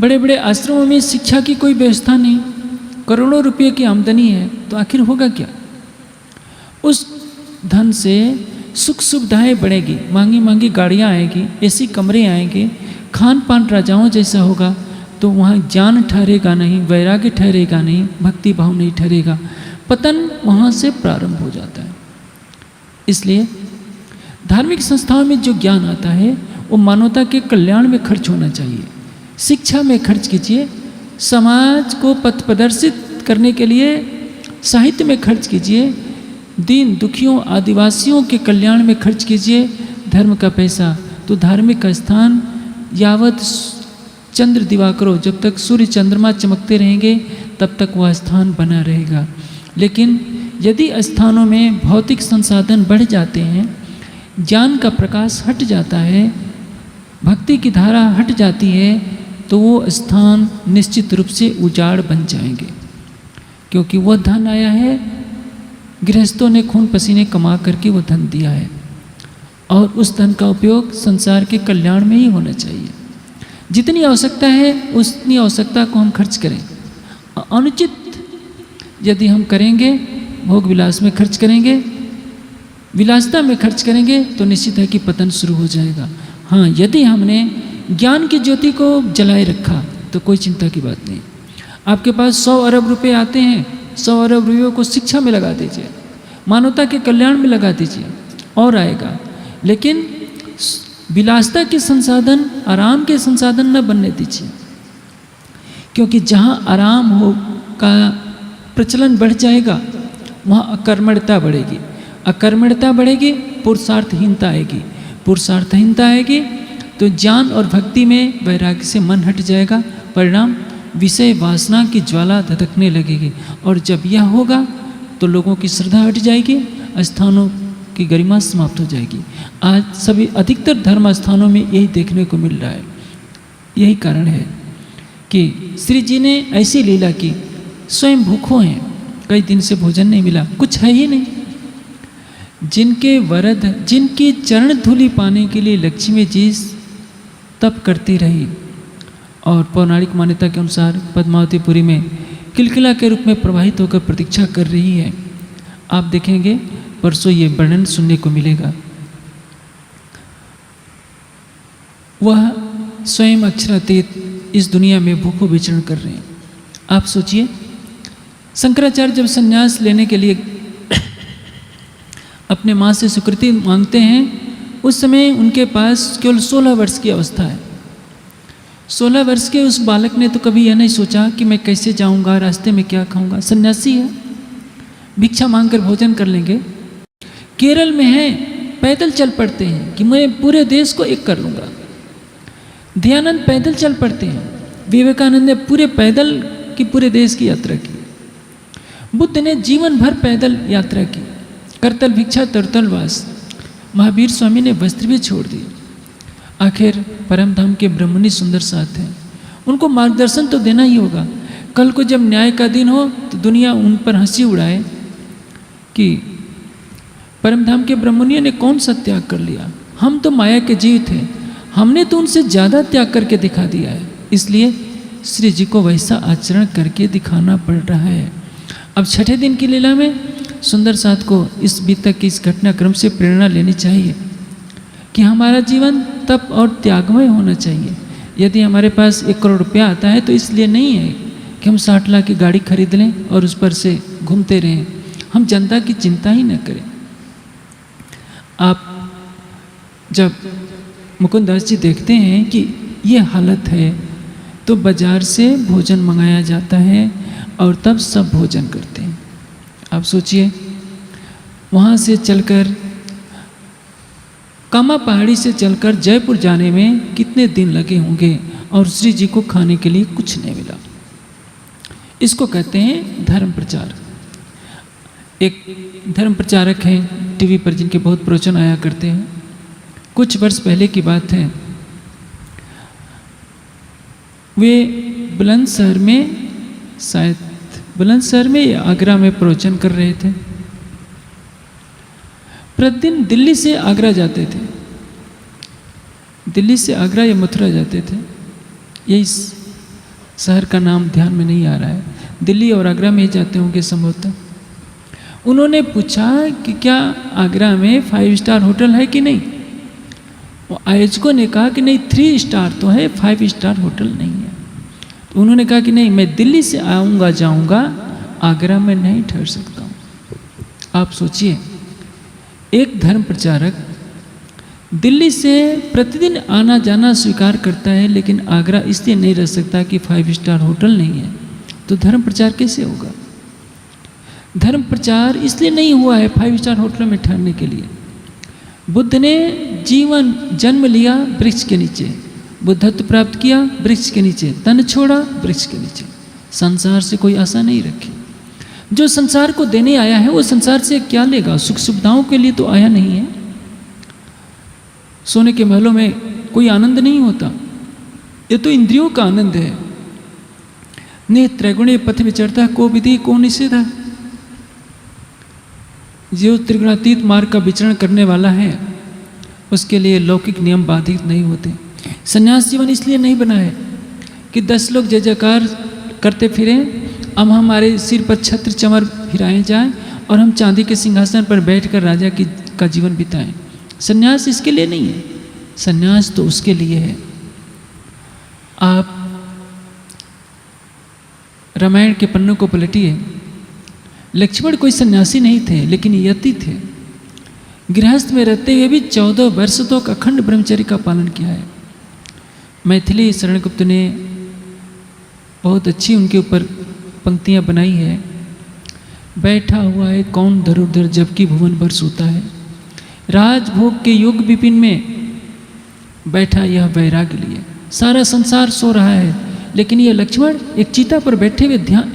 बड़े बड़े आश्रमों में शिक्षा की कोई व्यवस्था नहीं, करोड़ों रुपये की आमदनी है, तो आखिर होगा क्या? उस धन से सुख सुविधाएं बढ़ेगी, महंगी महंगी गाड़ियाँ आएगी, ऐसी कमरे आएंगे, खान पान राजाओं जैसा होगा, तो वहाँ ज्ञान ठहरेगा नहीं, वैराग्य ठहरेगा नहीं, भक्ति भाव नहीं ठहरेगा। पतन वहाँ से प्रारंभ हो जाता है। इसलिए धार्मिक संस्थाओं में जो ज्ञान आता है वो मानवता के कल्याण में खर्च होना चाहिए। शिक्षा में खर्च कीजिए, समाज को पथ प्रदर्शित करने के लिए साहित्य में खर्च कीजिए, दीन दुखियों आदिवासियों के कल्याण में खर्च कीजिए धर्म का पैसा। तो धार्मिक स्थान यावत चंद्र दिवाकरों, जब तक सूर्य चंद्रमा चमकते रहेंगे तब तक वह स्थान बना रहेगा। लेकिन यदि स्थानों में भौतिक संसाधन बढ़ जाते हैं, ज्ञान का प्रकाश हट जाता है, भक्ति की धारा हट जाती है, तो वो स्थान निश्चित रूप से उजाड़ बन जाएंगे। क्योंकि वह धन आया है, गृहस्थों ने खून पसीने कमा करके वो धन दिया है, और उस धन का उपयोग संसार के कल्याण में ही होना चाहिए। जितनी आवश्यकता है उतनी आवश्यकता को हम खर्च करें। अनुचित यदि हम करेंगे, भोग विलास में खर्च करेंगे, विलासता में खर्च करेंगे, तो निश्चित है कि पतन शुरू हो जाएगा। हाँ, यदि हमने ज्ञान की ज्योति को जलाए रखा तो कोई चिंता की बात नहीं। आपके पास 100 अरब रुपए आते हैं, 100 अरब रुपयों को शिक्षा में लगा दीजिए, मानवता के कल्याण में लगा दीजिए, और आएगा। लेकिन विलासता के संसाधन, आराम के संसाधन न बनने दीजिए, क्योंकि जहाँ आराम हो का प्रचलन बढ़ जाएगा वहाँ अकर्मण्यता बढ़ेगी, अकर्मण्यता बढ़ेगी, पुरुषार्थहीनता आएगी, पुरुषार्थहीनता आएगी तो ज्ञान और भक्ति में वैराग्य से मन हट जाएगा। परिणाम विषय वासना की ज्वाला धधकने लगेगी, और जब यह होगा तो लोगों की श्रद्धा हट जाएगी, स्थानों की गरिमा समाप्त हो जाएगी। आज सभी अधिकतर धर्म स्थानों में यही देखने को मिल रहा है। यही कारण है कि श्री जी ने ऐसी लीला की, स्वयं भूखों हैं, कई दिन से भोजन नहीं मिला, कुछ है ही नहीं। जिनके वरद, जिनकी चरण धूलि पाने के लिए लक्ष्मी जी तप करती रही, और पौराणिक मान्यता के अनुसार पद्मावतीपुरी में किलकिला के रूप में प्रवाहित होकर प्रतीक्षा कर रही है। आप देखेंगे परसों ये वर्णन सुनने को मिलेगा। वह स्वयं अक्षरातीत इस दुनिया में भूखों विचरण कर रहे हैं। आप सोचिए, शंकराचार्य जब संन्यास लेने के लिए अपने माँ से स्वीकृति मांगते हैं, उस समय उनके पास केवल 16 वर्ष की अवस्था है। 16 वर्ष के उस बालक ने तो कभी यह नहीं सोचा कि मैं कैसे जाऊंगा, रास्ते में क्या खाऊंगा। सन्यासी है, भिक्षा मांगकर भोजन कर लेंगे। केरल में है, पैदल चल पड़ते हैं कि मैं पूरे देश को एक कर लूँगा। दयानंद पैदल चल पड़ते हैं। विवेकानंद ने पूरे पैदल की पूरे देश की यात्रा की। बुद्ध ने जीवन भर पैदल यात्रा की, करतल भिक्षा तरतल वास। महावीर स्वामी ने वस्त्र भी छोड़ दिए। आखिर परम धाम के ब्रह्मणी सुंदर साथ हैं, उनको मार्गदर्शन तो देना ही होगा। कल को जब न्याय का दिन हो तो दुनिया उन पर हंसी उड़ाए कि परम धाम के ब्रह्मणियों ने कौन सा त्याग कर लिया, हम तो माया के जीव थे, हमने तो उनसे ज़्यादा त्याग करके दिखा दिया है। इसलिए श्री जी को वैसा आचरण करके दिखाना पड़ रहा है। अब छठे दिन की लीला में सुंदर साथ को इस बीतक की इस घटनाक्रम से प्रेरणा लेनी चाहिए कि हमारा जीवन तप और त्यागमय होना चाहिए। यदि हमारे पास 1 करोड़ रुपया आता है तो इसलिए नहीं है कि हम 60 लाख की गाड़ी खरीद लें और उस पर से घूमते रहें। हम जनता की चिंता ही न करें। आप जब मुकुंददास जी देखते हैं कि ये हालत है तो बाजार से भोजन मंगाया जाता है और तब सब भोजन करते हैं। आप सोचिए, वहाँ से चलकर कामा पहाड़ी से चलकर जयपुर जाने में कितने दिन लगे होंगे और श्री जी को खाने के लिए कुछ नहीं मिला। इसको कहते हैं धर्म प्रचार। एक धर्म प्रचारक हैं टीवी पर जिनके बहुत प्रवचन आया करते हैं। कुछ वर्ष पहले की बात है, वे बुलंदशहर में, शायद बुलंदशहर में या आगरा में प्रवचन कर रहे थे। प्रतिदिन दिल्ली से आगरा जाते थे, दिल्ली से आगरा या मथुरा जाते थे। यही शहर का नाम ध्यान में नहीं आ रहा है, दिल्ली और आगरा में ही जाते होंगे संभवतः। उन्होंने पूछा कि क्या आगरा में 5 स्टार होटल है कि नहीं। वो आयोजकों ने कहा कि नहीं, 3 स्टार तो है, 5 स्टार होटल नहीं है। तो उन्होंने कहा कि नहीं, मैं दिल्ली से आऊँगा जाऊँगा, आगरा में नहीं ठहर सकता हूँ। आप सोचिए, एक धर्म प्रचारक दिल्ली से प्रतिदिन आना जाना स्वीकार करता है, लेकिन आगरा इसलिए नहीं रह सकता कि 5 स्टार होटल नहीं है। तो धर्म प्रचार कैसे होगा? धर्म प्रचार इसलिए नहीं हुआ है 5 स्टार होटल में ठहरने के लिए। बुद्ध ने जीवन जन्म लिया वृक्ष के नीचे, बुद्धत्व प्राप्त किया वृक्ष के नीचे, तन छोड़ा वृक्ष के नीचे। संसार से कोई आशा नहीं रखी। जो संसार को देने आया है वो संसार से क्या लेगा? सुख सुविधाओं के लिए तो आया नहीं है। सोने के महलों में कोई आनंद नहीं होता, ये तो इंद्रियों का आनंद है। नेत्रगुणे पथ विचरता को विधि को निषेधा। जो त्रिगुणातीत मार्ग का विचरण करने वाला है उसके लिए लौकिक नियम बाधित नहीं होते। संन्यास जीवन इसलिए नहीं बना है कि 10 लोग जय जयकार करते फिरें, अब हमारे सिर पर छत्र चमर हिराए जाएं और हम चांदी के सिंहासन पर बैठकर राजा का जीवन बिताएं। संन्यास इसके लिए नहीं है, संन्यास तो उसके लिए है। आप रामायण के पन्नों को पलटिए। लक्ष्मण कोई सन्यासी नहीं थे, लेकिन यति थे। गृहस्थ में रहते हुए भी 14 वर्ष तक अखंड ब्रह्मचर्य का पालन किया है। मैथिली शरणगुप्त ने बहुत अच्छी उनके ऊपर पंक्तियाँ बनाई है। बैठा हुआ है कौन धरुधर जबकि भुवन भर सोता है, राजभोग के युग विपिन में बैठा यह वैराग्य लिए। सारा संसार सो रहा है, लेकिन यह लक्ष्मण एक चीता पर बैठे हुए ध्यान,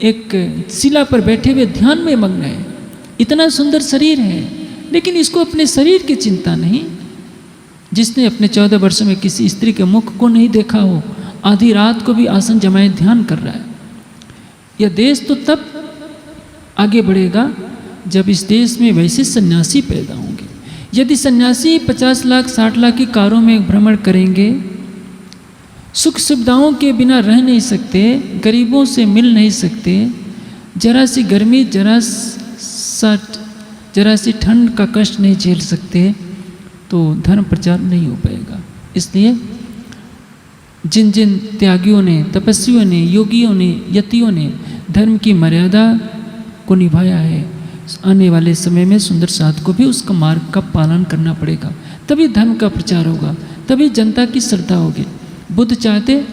एक शिला पर बैठे हुए ध्यान में मग्न है। इतना सुंदर शरीर है, लेकिन इसको अपने शरीर की चिंता नहीं। जिसने अपने 14 वर्षों में किसी स्त्री के मुख को नहीं देखा हो, आधी रात को भी आसन जमाए ध्यान कर रहा है। यह देश तो तब आगे बढ़ेगा जब इस देश में वैसे सन्यासी पैदा होंगे। यदि सन्यासी 50 लाख 60 लाख की कारों में भ्रमण करेंगे, सुख सुविधाओं के बिना रह नहीं सकते, गरीबों से मिल नहीं सकते, जरा सी गर्मी, जरा सी ठंड का कष्ट नहीं झेल सकते, तो धर्म प्रचार नहीं हो पाएगा। इसलिए जिन जिन त्यागियों ने, तपस्वियों ने, योगियों ने, यतियों ने धर्म की मर्यादा को निभाया है, आने वाले समय में सुंदर साध को भी उसका मार्ग का पालन करना पड़ेगा, तभी धर्म का प्रचार होगा, तभी जनता की श्रद्धा होगी। बुद्ध चाहते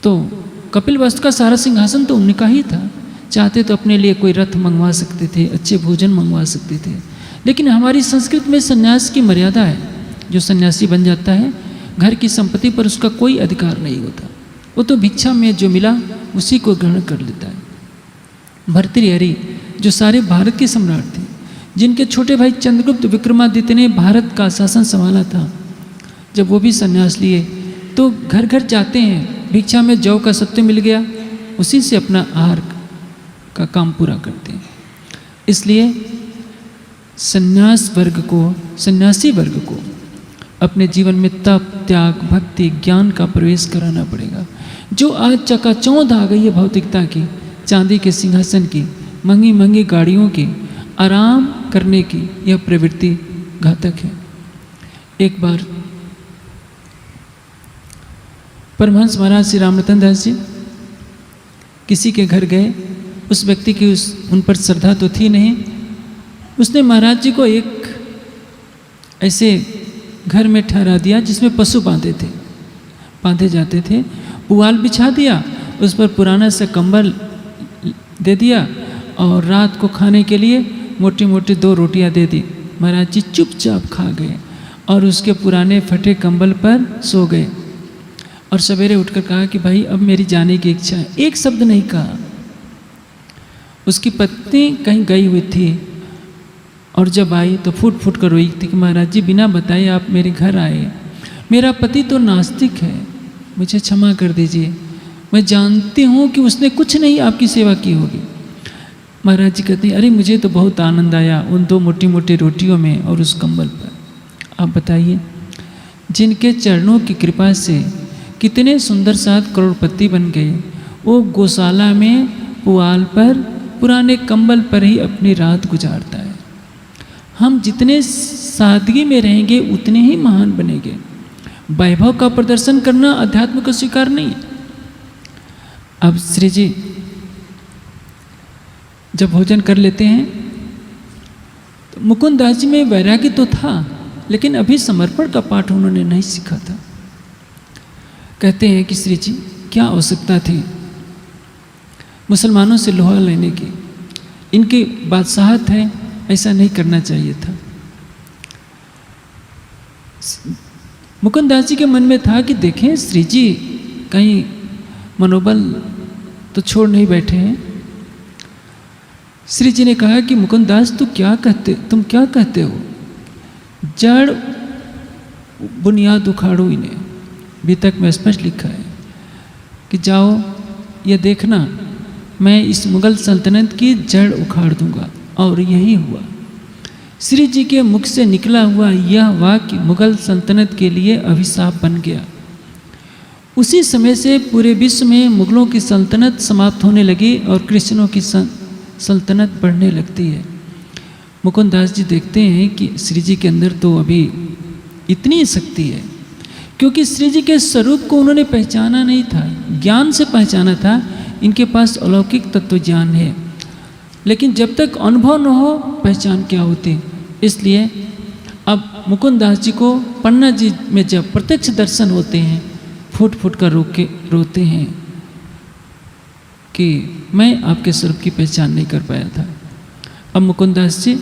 तो कपिल वस्तु का सारा सिंहासन तो उनका ही था, चाहते तो अपने लिए कोई रथ मंगवा सकते थे, अच्छे भोजन मंगवा सकते थे, लेकिन हमारी संस्कृति में सन्यास की मर्यादा है। जो सन्यासी बन जाता है, घर की संपत्ति पर उसका कोई अधिकार नहीं होता, वो तो भिक्षा में जो मिला उसी को ग्रहण कर लेता है। भर्तृहरि जो सारे भारत के सम्राट थे, जिनके छोटे भाई चंद्रगुप्त विक्रमादित्य ने भारत का शासन संभाला था, जब वो भी सन्यास लिए तो घर घर जाते हैं, भिक्षा में जौ का सत्य मिल गया, उसी से अपना आहार का काम पूरा करते हैं। इसलिए सन्यासी वर्ग को अपने जीवन में तप, त्याग, भक्ति, ज्ञान का प्रवेश कराना पड़ेगा। जो आज चकाचौंध आ गई है भौतिकता की, चांदी के सिंहासन की, महंगी महंगी गाड़ियों की, आराम करने की, यह प्रवृत्ति घातक है। एक बार परमहंस महाराज श्री रामरतन दास जी किसी के घर गए, उस व्यक्ति की उन पर श्रद्धा तो थी नहीं, उसने महाराज जी को एक ऐसे घर में ठहरा दिया जिसमें पशु बांधे जाते थे, पुआल बिछा दिया, उस पर पुराना सा कंबल दे दिया और रात को खाने के लिए मोटी मोटी 2 रोटियां दे दी। महाराज जी चुपचाप खा गए और उसके पुराने फटे कंबल पर सो गए। और सवेरे उठकर कहा कि भाई अब मेरी जाने की इच्छा है, एक शब्द नहीं कहा। उसकी पत्नी कहीं गई हुई थी और जब आई तो फूट फूट कर रोई थी कि महाराज जी बिना बताए आप मेरे घर आए, मेरा पति तो नास्तिक है, मुझे क्षमा कर दीजिए, मैं जानती हूँ कि उसने कुछ नहीं आपकी सेवा की होगी। महाराज जी कहते हैं अरे मुझे तो बहुत आनंद आया उन 2 मोटी मोटी रोटियों में और उस कंबल पर। आप बताइए, जिनके चरणों की कृपा से कितने सुंदर साध करोड़पति बन गए, वो गौशाला में पुआल पर पुराने कंबल पर ही अपनी रात गुजारता है। हम जितने सादगी में रहेंगे उतने ही महान बनेंगे। वैभव का प्रदर्शन करना अध्यात्म का स्वीकार नहीं है। अब श्री जी जब भोजन कर लेते हैं तो मुकुंद दास जी में वैराग्य तो था, लेकिन अभी समर्पण का पाठ उन्होंने नहीं सीखा था। कहते हैं कि श्री जी क्या आवश्यकता थी मुसलमानों से लोहा लेने की, इनकी बादशाहत है, ऐसा नहीं करना चाहिए था। मुकुंद दास जी के मन में था कि देखें श्री जी कहीं मनोबल तो छोड़ नहीं बैठे हैं। श्री जी ने कहा कि मुकुंद दास तुम क्या कहते हो, जड़ बुनियाद उखाड़ो इन्हें। वितक में स्पष्ट लिखा है कि जाओ ये देखना मैं इस मुगल सल्तनत की जड़ उखाड़ दूंगा। और यही हुआ। श्री जी के मुख से निकला हुआ यह वाक्य मुगल सल्तनत के लिए अभिशाप बन गया। उसी समय से पूरे विश्व में मुगलों की सल्तनत समाप्त होने लगी और क्रिश्चियनों की सल्तनत बढ़ने लगती है। मुकुंद दास जी देखते हैं कि श्री जी के अंदर तो अभी इतनी शक्ति है, क्योंकि श्री जी के स्वरूप को उन्होंने पहचाना नहीं था, ज्ञान से पहचाना था। इनके पास अलौकिक तत्व ज्ञान है, लेकिन जब तक अनुभव न हो पहचान क्या होती। इसलिए अब मुकुंद दास जी को पन्ना जी में जब प्रत्यक्ष दर्शन होते हैं, फूट फूट कर रोते हैं कि मैं आपके स्वरूप की पहचान नहीं कर पाया था। अब मुकुंद दास जी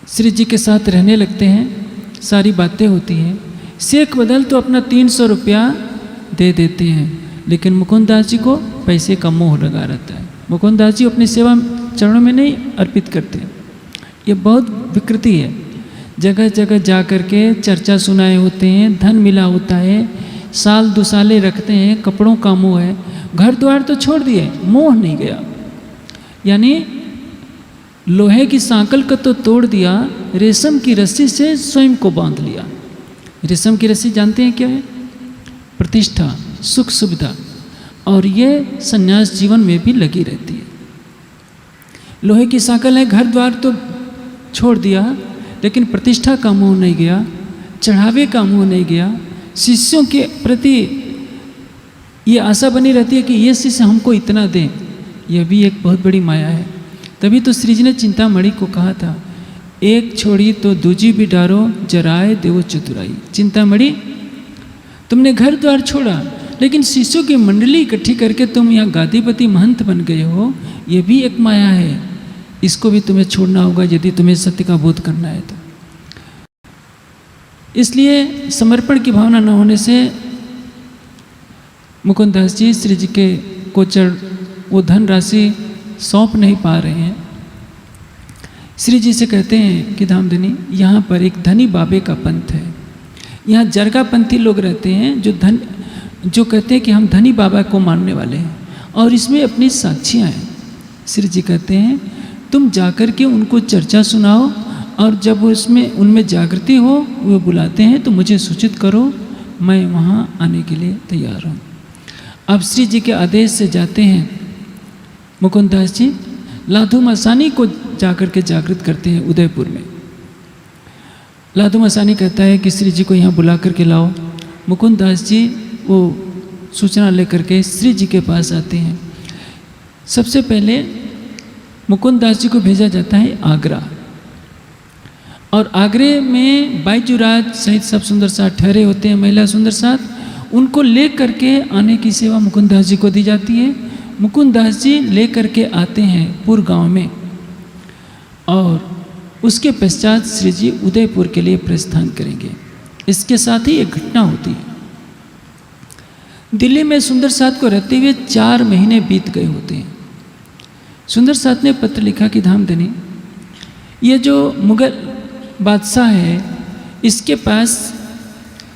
श्री जी के साथ रहने लगते हैं, सारी बातें होती हैं। शेख बदल तो अपना 300 रुपया दे देते हैं, लेकिन मुकुंद दास जी को पैसे का मोह लगा रहता है। मुकुंद दास जी अपनी सेवा चरणों में नहीं अर्पित करते। ये बहुत विकृति है। जगह जगह जा कर के चर्चा सुनाए होते हैं, धन मिला होता है, साल दुसाले रखते हैं, कपड़ों का मोह है, घर द्वार तो छोड़ दिए, मोह नहीं गया। यानी लोहे की सांकल को तो तोड़ दिया, रेशम की रस्सी से स्वयं को बांध लिया। रेशम की रस्सी जानते हैं क्या है? प्रतिष्ठा, सुख सुविधा, और ये संन्यास जीवन में भी लगी रहती है। लोहे की साकल है, घर द्वार तो छोड़ दिया, लेकिन प्रतिष्ठा का मोह नहीं गया, चढ़ावे का मोह नहीं गया। शिष्यों के प्रति ये आशा बनी रहती है कि ये शिष्य हमको इतना दें, यह भी एक बहुत बड़ी माया है। तभी तो श्री जी ने चिंतामणि को कहा था, एक छोड़ी तो दूजी भी डारो, जराए देवो चतुराई। चिंतामणि, तुमने घर द्वार छोड़ा, लेकिन शिष्यों की मंडली इकट्ठी करके तुम यहाँ गादीपति महंत बन गए हो, ये भी एक माया है। इसको भी तुम्हें छोड़ना होगा यदि तुम्हें सत्य का बोध करना है तो। इसलिए समर्पण की भावना न होने से मुकुंददास जी श्री जी के कोचर वो धन राशि सौंप नहीं पा रहे हैं। श्री जी से कहते हैं कि धामधनी, यहाँ पर एक धनी बाबे का पंथ है, यहाँ जरगापंथी लोग रहते हैं जो कहते हैं कि हम धनी बाबा को मानने वाले हैं, और इसमें अपनी साक्षियाँ हैं। श्री जी कहते हैं तुम जाकर के उनको चर्चा सुनाओ, और जब उसमें उनमें जागृति हो, वो बुलाते हैं तो मुझे सूचित करो, मैं वहाँ आने के लिए तैयार हूँ। अब श्री जी के आदेश से जाते हैं मुकुंददास जी, लाधू मसानी को जाकर के जागृत करते हैं उदयपुर में। लाधू मसानी कहता है कि श्री जी को यहाँ बुला करके लाओ। मुकुंददास जी वो सूचना लेकर के श्री जी के पास आते हैं। सबसे पहले मुकुंददास जी को भेजा जाता है आगरा, और आगरे में बाईजुराज सहित सब सुंदर साथ ठहरे होते हैं, महिला सुंदर साथ, उनको ले करके आने की सेवा मुकुंददास जी को दी जाती है। मुकुंददास जी ले करके आते हैं पुर गांव में, और उसके पश्चात श्री जी उदयपुर के लिए प्रस्थान करेंगे। इसके साथ ही एक घटना होती है। दिल्ली में सुंदर साथ को रहते हुए 4 महीने बीत गए होते हैं। सुंदर साथ ने पत्र लिखा कि धामधनी, ये जो मुगल बादशाह है, इसके पास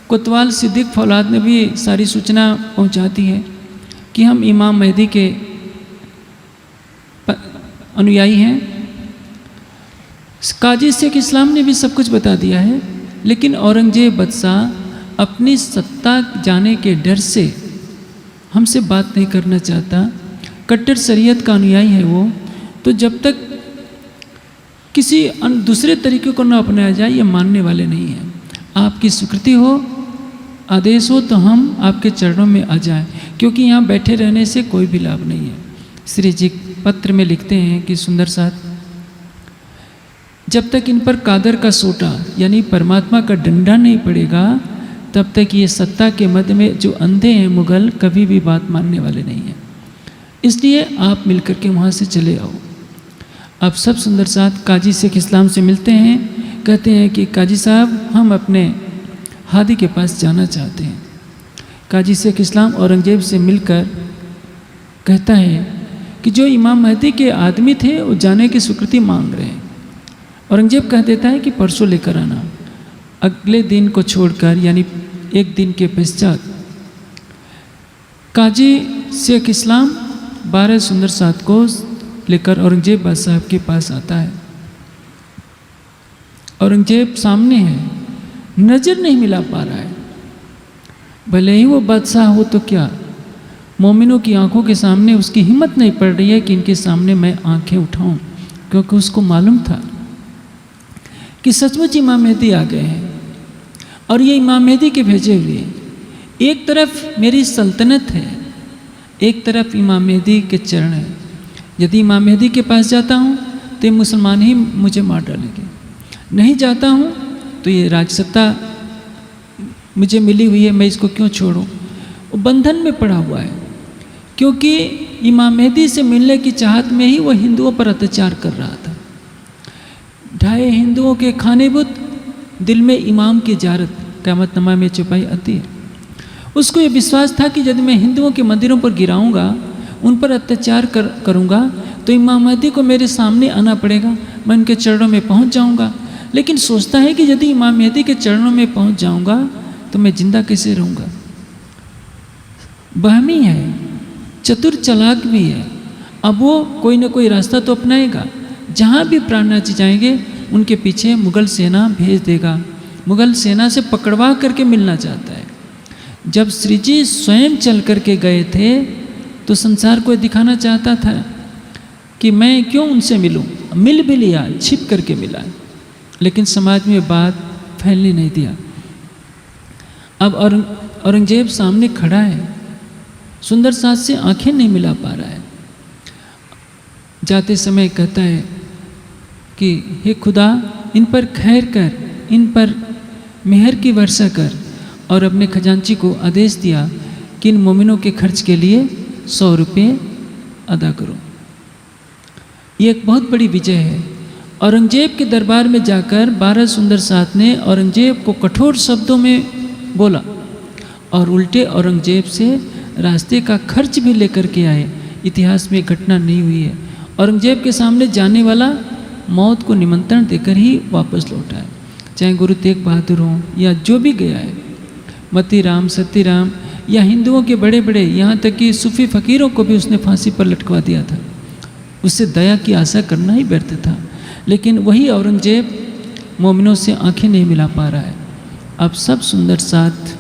कोतवाल सिद्दीक फौलाद ने भी सारी सूचना पहुंचाती है कि हम इमाम मेहदी के अनुयायी हैं। काजी शेख इस्लाम ने भी सब कुछ बता दिया है, लेकिन औरंगजेब बादशाह अपनी सत्ता जाने के डर से हमसे बात नहीं करना चाहता। कट्टर शरीयत का अनुयायी है वो, तो जब तक किसी दूसरे तरीके को न अपनाया जाए, ये मानने वाले नहीं हैं। आपकी स्वीकृति हो, आदेश हो, तो हम आपके चरणों में आ जाएं, क्योंकि यहाँ बैठे रहने से कोई भी लाभ नहीं है। श्री जी पत्र में लिखते हैं कि सुंदर साथ, जब तक इन पर कादर का सोटा यानी परमात्मा का डंडा नहीं पड़ेगा, तब तक ये सत्ता के मध्य में जो अंधे हैं मुगल, कभी भी बात मानने वाले नहीं हैं। इसलिए आप मिलकर के वहाँ से चले आओ। अब सब सुंदर साथ काजी शेख इस्लाम से मिलते हैं, कहते हैं कि काजी साहब, हम अपने हादी के पास जाना चाहते हैं। काजी शेख इस्लाम औरंगजेब से मिलकर कहता है कि जो इमाम मेहदी के आदमी थे वो जाने की स्वीकृति मांग रहे हैं। औरंगजेब कह देता है कि परसों लेकर आना। अगले दिन को छोड़कर यानी एक दिन के पश्चात काजी शेख इस्लाम 12 सुंदर साथ को लेकर औरंगजेब बादशाह के पास आता है। औरंगजेब सामने है, नज़र नहीं मिला पा रहा है। भले ही वो बादशाह हो तो क्या, मोमिनों की आंखों के सामने उसकी हिम्मत नहीं पड़ रही है कि इनके सामने मैं आंखें उठाऊं, क्योंकि उसको मालूम था कि सचमुच इमाम मेहदी आ गए हैं, और ये इमाम मेहदी के भेजे हुए। एक तरफ मेरी सल्तनत है, एक तरफ इमाम मेहदी के चरण है। यदि इमाम मेहदी के पास जाता हूँ तो ये मुसलमान ही मुझे मार डालेंगे, नहीं जाता हूँ तो ये राजसत्ता मुझे मिली हुई है, मैं इसको क्यों छोड़ूं। वो बंधन में पड़ा हुआ है, क्योंकि इमाम मेहदी से मिलने की चाहत में ही वो हिंदुओं पर अत्याचार कर रहा था। ढाई हिंदुओं के खानेबुत, दिल में इमाम की जारत, क़यामतनामा में छुपाई आती है। उसको ये विश्वास था कि यदि मैं हिंदुओं के मंदिरों पर गिराऊंगा, उन पर अत्याचार करूंगा, तो इमाम मेहदी को मेरे सामने आना पड़ेगा, मैं उनके चरणों में पहुंच जाऊंगा। लेकिन सोचता है कि यदि इमाम मेहदी के चरणों में पहुंच जाऊंगा तो मैं जिंदा कैसे रहूंगा। बहमी है, चतुर चालाक भी है। अब वो कोई ना कोई रास्ता तो अपनाएगा, जहाँ भी प्राणनाथ जी जाएंगे उनके पीछे मुगल सेना भेज देगा। मुगल सेना से पकड़वा करके मिलना चाहता है। जब श्री जी स्वयं चल करके गए थे तो संसार को दिखाना चाहता था कि मैं क्यों उनसे मिलूं। मिल भी लिया, छिप करके मिला, लेकिन समाज में बात फैलने नहीं दिया। अब औरंगजेब सामने खड़ा है, सुंदर साथ से आंखें नहीं मिला पा रहा है। जाते समय कहता है कि हे खुदा, इन पर खैर कर, इन पर मेहर की वर्षा कर, और अपने खजांची को आदेश दिया कि इन मोमिनों के खर्च के लिए 100 रुपये अदा करो। ये एक बहुत बड़ी विजय है। औरंगजेब के दरबार में जाकर 12 सुंदर साथ ने औरंगजेब को कठोर शब्दों में बोला और उल्टे औरंगजेब से रास्ते का खर्च भी लेकर के आए। इतिहास में घटना नहीं हुई है। औरंगजेब के सामने जाने वाला मौत को निमंत्रण देकर ही वापस लौटा है। चाहे गुरु तेग बहादुर हों या जो भी गया है, मतीराम, सतीराम या हिंदुओं के बड़े बड़े, यहाँ तक कि सूफी फकीरों को भी उसने फांसी पर लटकवा दिया था। उससे दया की आशा करना ही व्यर्थ था। लेकिन वही औरंगजेब मोमिनों से आंखें नहीं मिला पा रहा है। अब सब सुंदर साथ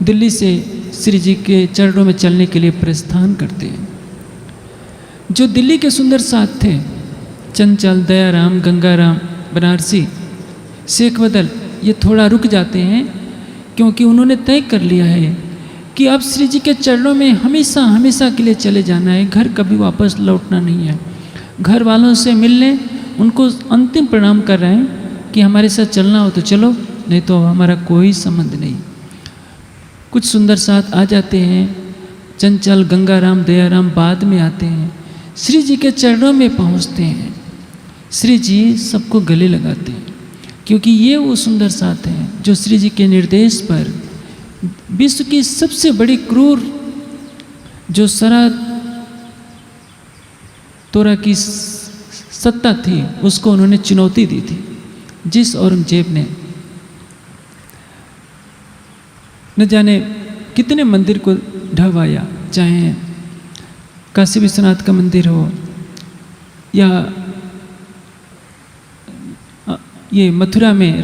दिल्ली से श्री जी के चरणों में चलने के लिए प्रस्थान करते हैं। जो दिल्ली के सुंदर साथ थे, चंचल, दयाराम, गंगाराम, बनारसी, शेख बदल, ये थोड़ा रुक जाते हैं क्योंकि उन्होंने तय कर लिया है कि अब श्री जी के चरणों में हमेशा हमेशा के लिए चले जाना है। घर कभी वापस लौटना नहीं है। घर वालों से मिलने, उनको अंतिम प्रणाम कर रहे हैं कि हमारे साथ चलना हो तो चलो, नहीं तो हमारा कोई संबंध नहीं। कुछ सुंदर साथ आ जाते हैं, चंचल, गंगाराम, दयाराम बाद में आते हैं। श्री जी के चरणों में पहुंचते हैं। श्री जी सबको गले लगाते हैं क्योंकि ये वो सुंदर साथ हैं जो श्री जी के निर्देश पर विश्व की सबसे बड़ी क्रूर जो सरा तोरा की सत्ता थी उसको उन्होंने चुनौती दी थी। जिस औरंगजेब ने न जाने कितने मंदिर को ढहवाया, चाहे काशी विश्वनाथ का मंदिर हो या ये मथुरा में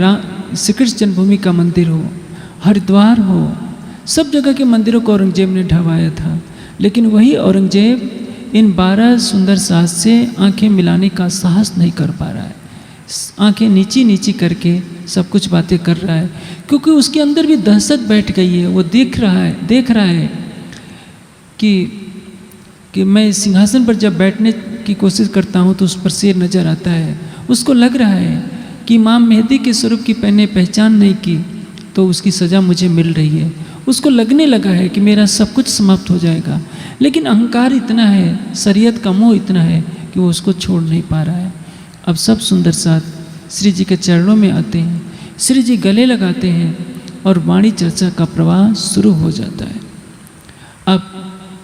श्री कृष्ण जन्मभूमि का मंदिर हो, हरिद्वार हो, सब जगह के मंदिरों को औरंगजेब ने ढहवाया था। लेकिन वही औरंगजेब इन 12 सुंदर साथ से आंखें मिलाने का साहस नहीं कर पा रहा है। आंखें नीची नीची करके सब कुछ बातें कर रहा है क्योंकि उसके अंदर भी दहशत बैठ गई है। वो देख रहा है कि मैं सिंहासन पर जब बैठने की कोशिश करता हूँ तो उस पर शेर नज़र आता है। उसको लग रहा है कि इमाम मेहदी के स्वरूप की मैंने पहचान नहीं की तो उसकी सज़ा मुझे मिल रही है। उसको लगने लगा है कि मेरा सब कुछ समाप्त हो जाएगा, लेकिन अहंकार इतना है, शरीयत का मोह इतना है कि वो उसको छोड़ नहीं पा रहा है। अब सब सुंदर साथ श्री जी के चरणों में आते हैं, श्री जी गले लगाते हैं और वाणी चर्चा का प्रवाह शुरू हो जाता है। अब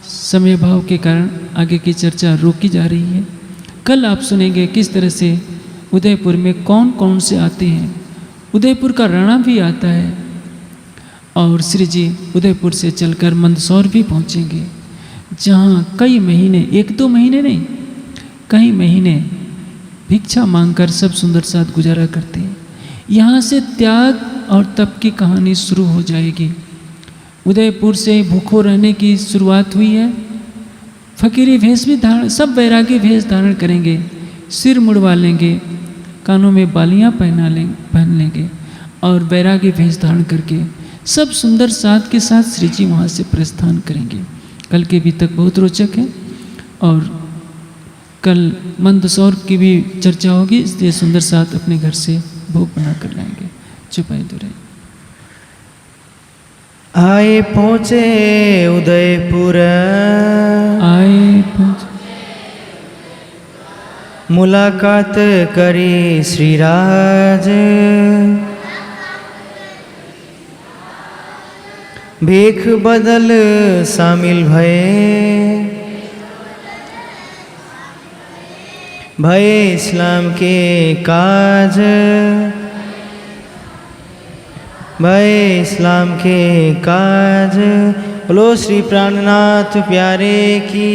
समय भाव के कारण आगे की चर्चा रोकी जा रही है। कल आप सुनेंगे किस तरह से उदयपुर में कौन कौन से आते हैं। उदयपुर का राणा भी आता है और श्री जी उदयपुर से चलकर मंदसौर भी पहुंचेंगे, जहां कई महीने, 1-2 महीने नहीं, कई महीने भिक्षा मांगकर सब सुंदर साथ गुजारा करते हैं। यहाँ से त्याग और तप की कहानी शुरू हो जाएगी। उदयपुर से भूखों रहने की शुरुआत हुई है। फकीरी भेष भी धारण, सब वैरागी भेष धारण करेंगे, सिर मुड़वा लेंगे, कानों में बालियां पहन लेंगे और वैरागी भेष धारण करके सब सुंदर साथ के साथ श्री जी वहाँ से प्रस्थान करेंगे। कल के भी तक बहुत रोचक है और कल मंदसौर की भी चर्चा होगी, इसलिए सुंदर साथ अपने घर से भोग बना कर लाएंगे। चुपाई दूर
आए पहुँचे उदयपुर,
आए पहुँचे
मुलाकात करी श्रीराज, भीख बदल शामिल भय इस्लाम के काज, भय इस्लाम के काज। बोलो श्री प्राणनाथ प्यारे की।